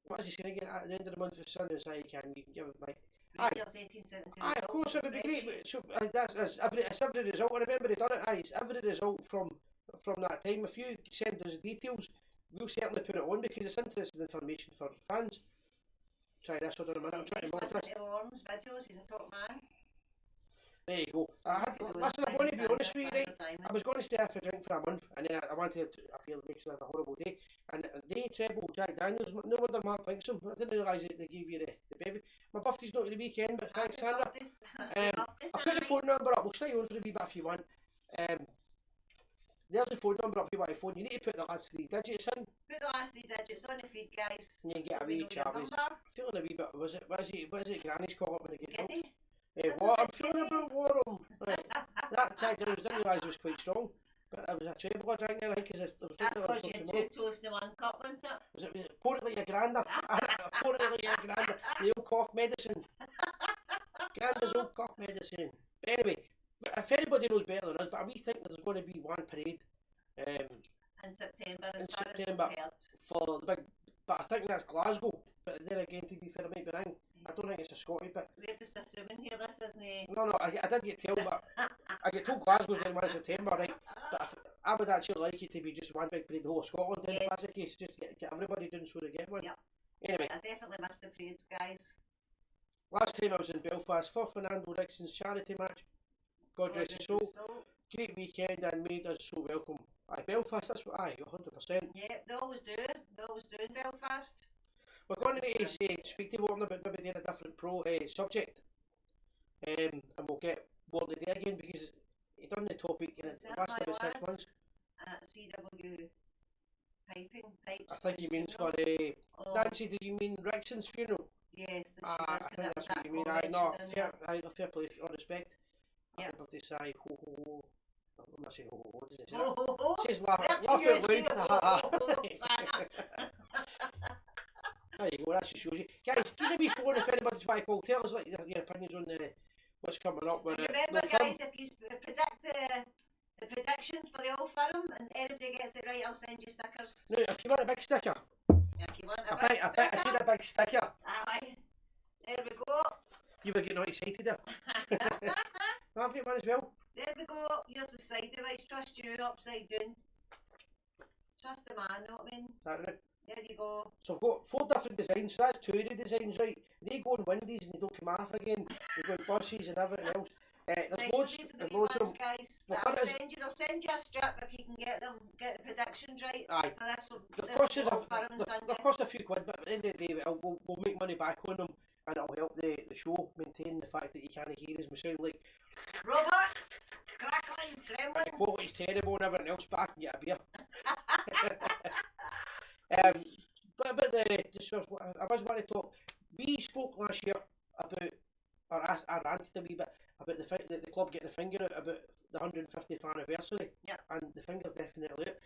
What is he saying again? At the end of the month for Sunday, so you can give it my... Aye. Rangers 1872 Aye, of course, it would be great. spreadsheets. So, it's every result. I remember he done it. Aye, it's every result from that time. If you send us the details, we'll certainly put it on, because it's interesting information for fans. Try this, hold on a minute. I'm trying to Listen monitor this. to Warren's videos, he's a top man. There you go. Listen, I'm going to be honest with you, right? I was going to stay off a drink for a month, and then I wanted to appeal the next, I had a horrible day, and they treble Jack Daniels. No wonder Mark likes them. I didn't realise they gave you the baby. My birthday's not the weekend, but thanks, Sandra. I'll put the phone number up. We'll stay on for a wee bit if you want. There's the phone number up if you want to phone. You need to put the last 3 digits in. Put the last 3 digits on the feed, guys. And you can get a So we wee know your Charlie's. number. Feeling a wee bit, what is it Granny's call up when they get drunk? Giddy. What I'm feeling about Warham. Right. That Jack Daniels didn't realise it was quite strong. But it was a treble drink there, I think, because I was That's drinking because you something had more. two toasts in one cup, wasn't it? Was it pour it like your granda? Pour it like your granda. The old cough medicine. Granda's old cough medicine. But anyway, if anybody knows better than us, but we think there's going to be one parade In September, as in far September as I've heard. for the big. But I think that's Glasgow. But then again, to be fair, it might be wrong. I don't think it's a Scottish bit. We're just assuming here this isn't No, I did get told, but I get told Glasgow's in 1 September, right? But I would actually like it to be just one big parade, the whole of Scotland. Then, if that's the case, just get everybody doing so they get one. Yep. Anyway, I definitely missed the parade, guys. last time I was in Belfast for Fernando Dixon's charity match. God rest his soul. Great weekend and made us so welcome. Aye, Belfast, that's what 100%. Yep, they always do. They always do in Belfast. We're going to need to speak to Warren about maybe doing a different subject. And we'll get Warren there again because he done the topic and it lasted about 6 months. At CW pipes. I think he means for Nancy, do you mean Rixon's funeral? Yes, I think that's what you mean. Fair play, all respect. Yeah. I'm about to say ho ho ho. I'm not saying ho ho ho, does it say Ho, ho, ho. that? It says laugh out loud. There you go, that just shows you. Guys, give us a wee phone if anybody's want to call. Tell us like your opinions on what's coming up with it. Remember, guys, if you predict the predictions for the Old Firm and anybody gets it right, I'll send you stickers. Now, if you want a big sticker, If you want a big sticker. I seen a big sticker. Aye. There we go. You were getting all excited there. I've got one as well. There we go. Your society rights. Trust you upside down. Trust the man, know what I mean? Is that right? There you go. So I've got 4 different designs, so that's 2 of the designs, right? They go on windies and they don't come off again. They go on buses and everything else. There's Right, loads, so these are the there's wee loads of ones, them. guys. Well, They'll send you a strip if you can get the predictions right. Aye. For this, They'll cost us Old Firm on Sunday. they'll cost a few quid, but at the end of the day, we'll make money back on them and it'll help the show maintain the fact that you can't hear us. We sound like Robots, crackling, the gremlins. quality's terrible and everything else, but I can get a beer. But I was wanting to talk. We spoke last year about, or I ranted a wee bit about the fact that the club getting the finger out about the 150th anniversary. Yep. And the finger's definitely out.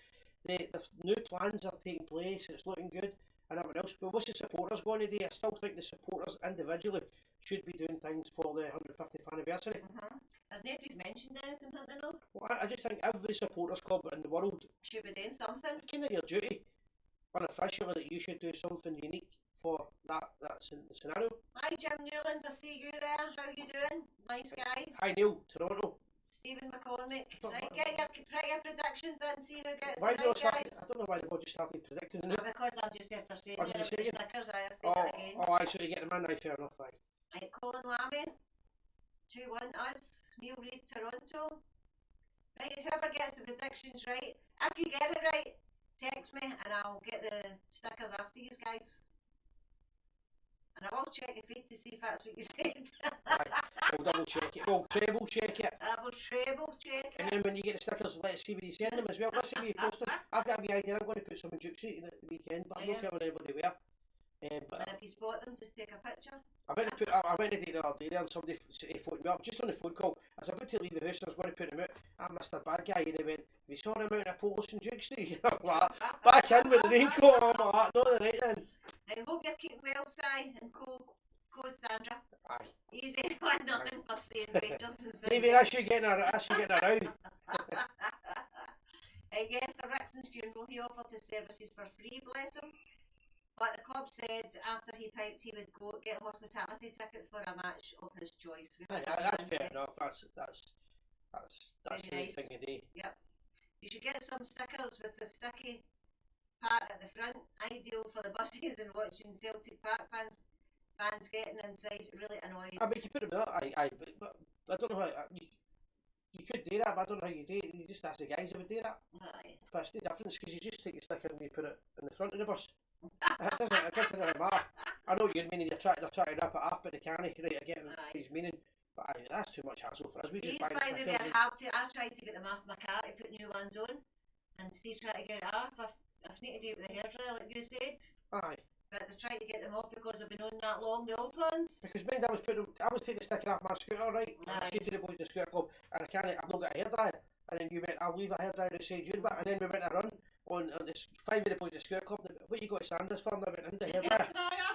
The new plans are taking place and it's looking good and everything else. But what's the supporters going to do? I still think the supporters individually should be doing things for the 150th anniversary. If nobody's mentioned anything, I don't know. Well, I just think every supporters club in the world, Should be doing something. it's kind of your duty unofficially that you should do something unique for that scenario. Hi Jim Newlands, I see you there. How you doing? Nice guy. Hi Neil, Toronto. Stephen McCormick. Right, get your predictions and see who gets Why it do you right, start? guys. I don't know why the just started predicting it. Because I'm just after saying What here did about you the say stickers. I say that again. I so you get the man. Fair enough. Right. Right, Colin Lammy. 2-1 us. Neil Reid, Toronto. Right, whoever gets the predictions right, if you get it right, text me and I'll get the stickers after you guys. And I will check your feed to see if that's what you said. We'll double check it. We'll treble check it. I will treble check And it. then when you get the stickers, let's see where you send them as well. Let's see where you post them. I've got a wee idea. I'm going to put some in Duke Street at the weekend, but I'm not telling anybody where. But And if you spot them, just take a picture. I went to do the other day there and somebody phoned me up just on the phone call. I was about to leave the house and I was going to put him out. I'm Mr. Bad Guy, and they went, "We saw him out in a Polos in Duke Street." I'm like, back in with the raincoat. I'm like, no, the right then. I hope you're keeping well, Si, and co Sandra. Aye. Easy, 1-0 for saying Rangers and David, that's you getting a row. Yes, for Rixon's funeral, he offered his services for free, bless him. But the club said after he piped, he would go get hospitality tickets for a match of his choice. That's fair enough. That's the right Very thing to do. Yep. You should get some stickers with the sticky part at the front. Ideal for the buses and watching Celtic Park fans getting inside really annoyed. I mean, you put them out. But I don't know how you could do that, but I don't know how you do it. You just ask the guys who would do that. Aye. But it's the difference because you just take the sticker and you put it in the front of the bus. It doesn't really matter. I know what you're meaning. They're trying to wrap it up, but they can't. Right, I get what he's meaning. But that's too much hassle for us. We just These, buy by the the way, stickers. are hard to. I tried to get them off my car to put new ones on, and see try to get it off. I need to do it with the hairdryer, like you said. Aye. But they're trying to get them off because they've been on that long, the old ones. Because mind, I was taking the sticker off my scooter, right? And I said to the boys at the scooter club, and I've not got a hairdryer. And then you went, I'll leave a hairdryer outside you, but and then we went a run on this 5 of the boys at the scooter club. And they went, what you got Sanders for? And I went, I need a hairdryer.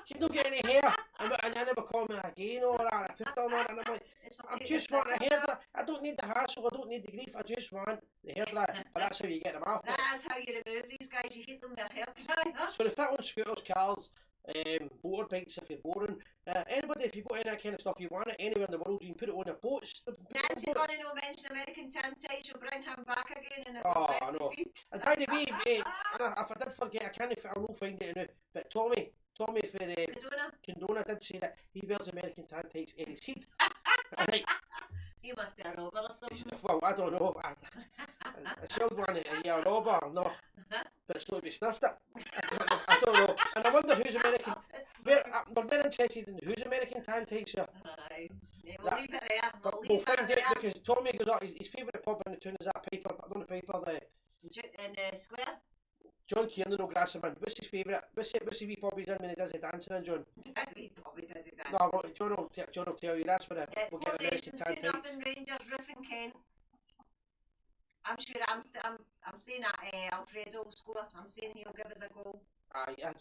You don't get any hair. And then they were calling me again, or that. I put it on, and I'm like, I just want a hairdryer. I don't need the hassle, I don't need the grief, I just want the hairdryer. But that's how you get them off. That's how you remove these guys, you hit them with a hairdryer. So they fit on scooters, cars, motorbikes if you're boring. Anybody, if you've got any of that kind of stuff you want it anywhere in the world, you can put it on your boats. Nancy gonna no mention American Tan Ties, she'll bring him back again in Oh, about I 50 know. feet. And by the way, if I did forget, I'll not find it now, but Tommy for Condona did say that he wears American Tan Tights in his heat. He must be a robber or something. Well, I don't know. I showed one a robber, no. But it's not to be sniffed at. I don't know. And I wonder who's American. We're very interested in who's American Tan Tights here. Aye. Yeah, we'll leave it there. But we'll find out because Tommy goes out, his favourite pub in the town is that Piper, I don't know Piper, In the square? John Kiernan O'Grassaman. What's his favourite? What's the wee pub he's in when he does the dancing in, John? He probably does it dancing. No, well, John will tell you that's where we'll Four get Nations, American Tan 2-0 Tights. Rangers, Roofing Kent. I'm sure I'm saying that Alfredo will score. I'm saying he'll give us a goal. I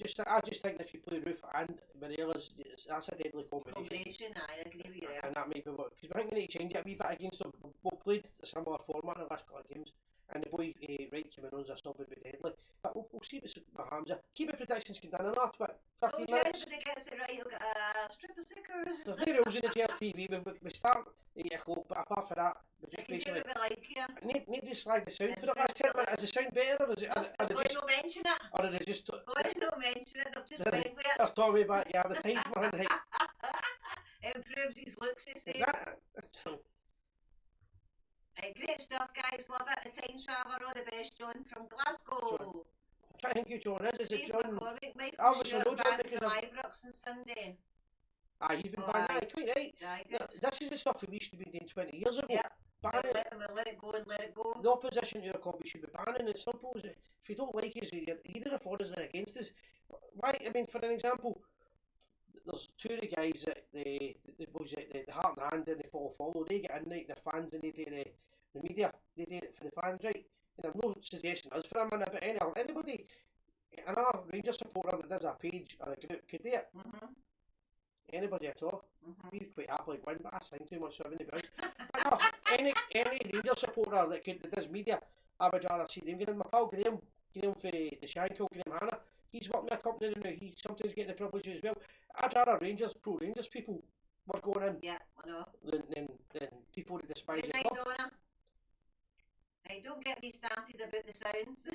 just think if you play Roof and Morelos, that's a deadly combination. I agree with you there. And that may be what, because I think we need to change it a wee bit against them. We've played a similar format in the last couple of games, and the boy Wright coming on as a sub would be deadly. But we'll see what's my Hamza. Keep the predictions can done in that, but 15 minutes. If he gets it right, he'll get a strip of stickers. There's no rules in the Gers TV, we start at 8 o'clock, but apart from that, we I just can do basically. what we like here. Need to slag the sound for the last 10 minutes. Is the sound better, or is it? I'm going to mention it. Or are they just. Going to mention it. They've just went with it. That's Tommy back, yeah, the times, man. Right. Improves his looks, he Is says. that. Right, great stuff, guys. Love it. The Time Traveller, all the best, John from Glasgow. I can't think who John is. Is it Steve John? McCormick, Michael Obviously, Stewart, no John banned because from of- Ibrox on Sunday. Aye, he's been Oh, banned. aye. Aye, quite right. Aye, good. This is the stuff that we used to be doing 20 years ago. Yep. Banning We'll let it go and let it go. the opposition to your club, we should be banning. It's simple as if you don't like us, you're either for us or against us. Why? I mean, for an example, there's two of the guys that the boys at the Heart and Hand and they follow. They get in right, the fans, and they do the media. They do it for the fans, right? And I'm not suggesting us for a minute, but anybody, another Rangers supporter that does a page or a group could do it. Anybody at all. We quite happily win, but I sing too much, so I wouldn't be but no, any Rangers supporter that does media, I would rather see them. My pal Graham for the Shankill, Graham Hanna, he's working with a company now, he's sometimes getting the privilege as well. I'd rather pro Rangers people were going in Yeah, I know. than people that despise Good the night, club. Donna. Hey, don't get me started about the sounds.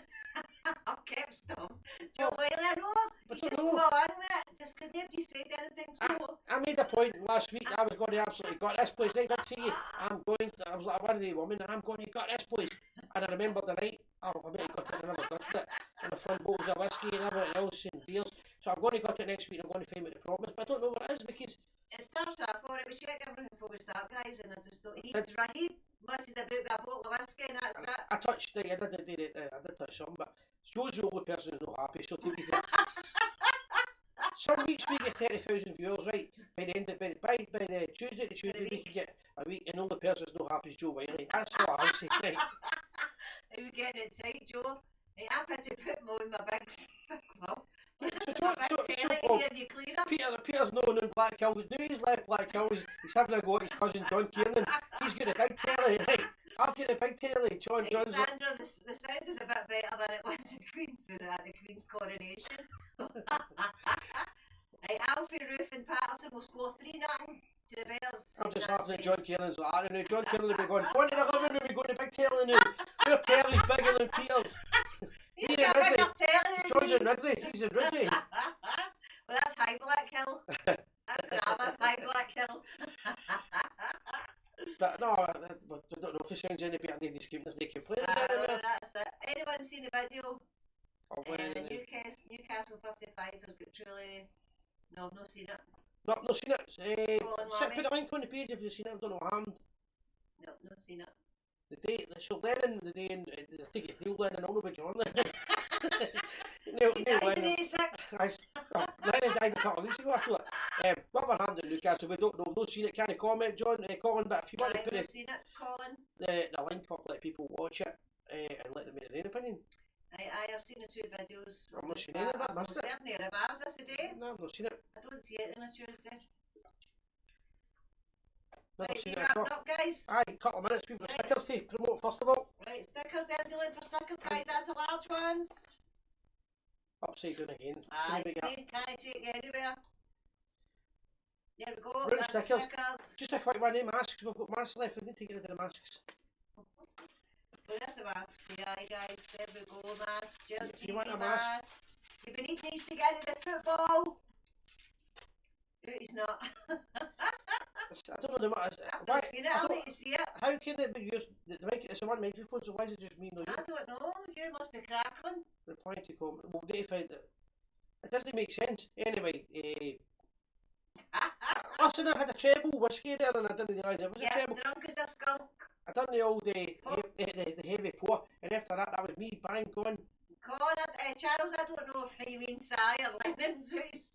I've kept some. Joe Whaley, I know. But You I just know. go on with it, just because nobody said anything. So, I made a point last week. I was going to absolutely got this place. Right, I'd say I'm going. I was like one of the women, and I'm going to got this place. And I remember the night. I bet I got it. I never got it. And the front bottles of whiskey and everything else and beers. So I'm going to got it next week. I'm going to find what the problem is, but I don't know what it is because it starts off for it. We check everything before we start, guys, and I just don't. He's right. He messes about with a bottle of whiskey, and that's it. I touched. I did touch something, but Joe's the only person who's not happy. So to be fair. Some weeks we get 30,000 viewers, right? By the end of by the Tuesday we can get a week, and the only person who's not happy is Joe Wiley. That's what I'll say, right? Are you getting it tight, Joe? Hey, I've had to put more in my big well. Peter's known in Black Hill. Now he's left Black Hill. He's having a go at his cousin John Kiernan. He's got a big telly, right? I've got a big telly. John's. Sandra, the sound is a bit better than it was at the Queen's coronation. Hey, Alfie, Roof and Patterson will score 3-0 to the Bears. I'm just laughing at John Kiernan's like, now John Kiernan will be going, go into the living room, we've got a big telly now. Your telly's bigger than Peter's. You've got a bigger telly than John's me. in Ridley. He's in Ridley. Well, that's High Black Hill. That's what I'm at, High Black Hill. But no, I don't know if it sounds any better than these keeping us naked players anyway. That's it. Anyone seen the video? Oh, well, Newcastle 55 has got truly. No, I've not seen it. not seen it. Go on, Put Lammy. a link on the page if you've seen it. I don't know what happened. No, not seen it. The day, so Lennon, the day, I think it's Neil Lennon, I don't know about John Lennon. He died in 86. Aye. Lennon died a couple of weeks ago, I feel like. What we're having to look at, so we don't know, no seen it, can't comment, John, Colin, but if you want to put I've seen it, Colin. the link up, let people watch it, and let them make their own opinion. I have seen the 2 videos. I've not seen any of it, I've must it? certainly revised this today. No, I've not seen it. I don't see it on a Tuesday. Never Right, seen we it wrapping at all. up, guys. Aye, couple of minutes, we've got stickers to promote first of all. Right, stickers, envelope for stickers, guys. That's the large ones. Upside down again. Aye, There we go. see, can't take you anywhere. There we go, Right, that's the stickers. stickers. Just a quick one, masks, we've got masks left, we need to get rid of the masks. Well, that's the masks. Aye, guys, there we go, masks. Just Do you want TV a mask? masks. You've been needing these to get into the football. It's not. I don't know what. I've not seen it, I'll need to see it. How can it be used? The mic, it's a one microphone, so why is it just me? No, you I don't know, you must be crackling. replying to comment. We'll need to find it. It doesn't make sense. Anyway, listen, I had a treble whiskey there and I didn't realise it was a Yeah, treble. drunk as a skunk. I done the old the heavy pour, and after that was me bang going. Colin, Charles, I don't know if you mean Si or Lennon Zeus.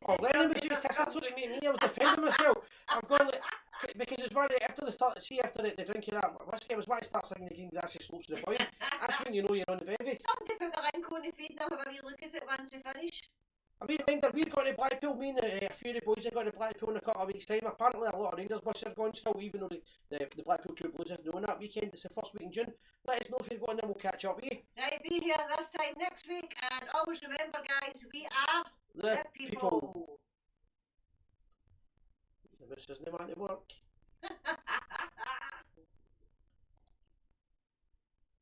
Oh, Lennon was used to something to me. I was defending myself. I'm going like, because it's one after the start. See, after the drinking that whiskey, I was wanting to start singing the Green Grassy Slopes of the Point. That's when you know you're on the bevy. Somebody put the link on the feed and have a wee look at it once we finish. I mean, we're going to Blackpool. Me and a few of the boys are going to Blackpool in a couple of weeks' time. Apparently, a lot of Rangers buses are going still, even though the Blackpool True Blues is known that weekend. It's the first week in June. Let us know if you're going, and we'll catch up with you. Right, be here this time next week, and always remember, guys, we are The people. people. The moose doesn't want to work.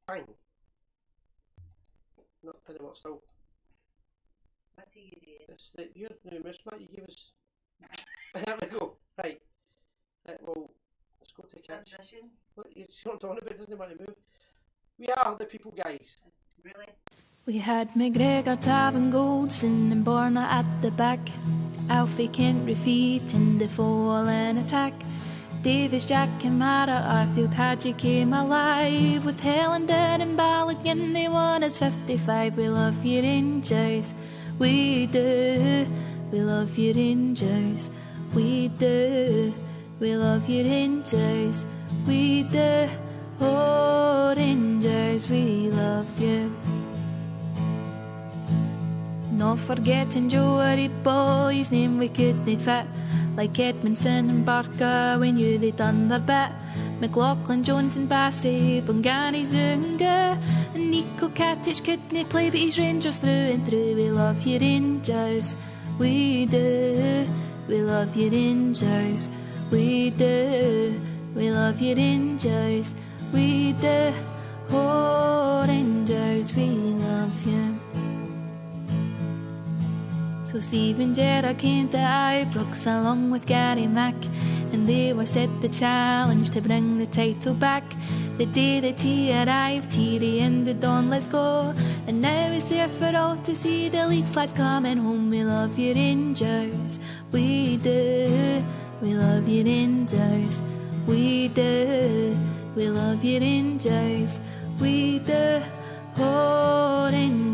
Fine. Not pretty much still. What are you doing? It's the your new moose, Matt. You gave us. There we go. Right. Well, let's go to catch. Transition. Look, you don't want about it, doesn't want to move. We are the people, guys. Really? We had McGregor, Tavern, Goldson and Borna at the back. Alfie, Kent, Rafid and the fall in attack. Davis, Jack and Mara, Arfield, Hadji came alive. With Helen, Dead and Balogun, they won us 55. We love you Rangers, we do. We love you Rangers, we do. We love you Rangers, we do. Oh Rangers, we love you. Not forgetting Joey Boy, his name we couldn't fit. Like Edmondson and Barker, we knew they'd done their bit. McLaughlin, Jones and Bassey, Bungary, Zunga and Nico Katic couldn't play, but he's Rangers through and through. We love you Rangers, we do. We love you Rangers, we do. We love you Rangers, we do. Oh Rangers, we love you. So Stephen Gerrard came to Ibrox along with Gary Mack, and they were set the challenge to bring the title back. The day that he arrived, Thierry and the Don, let's go. And now he's there for all to see, the league flags coming home. We love you Rangers, we do. We love you Rangers, we do. We love you Rangers, we do. Oh Rangers.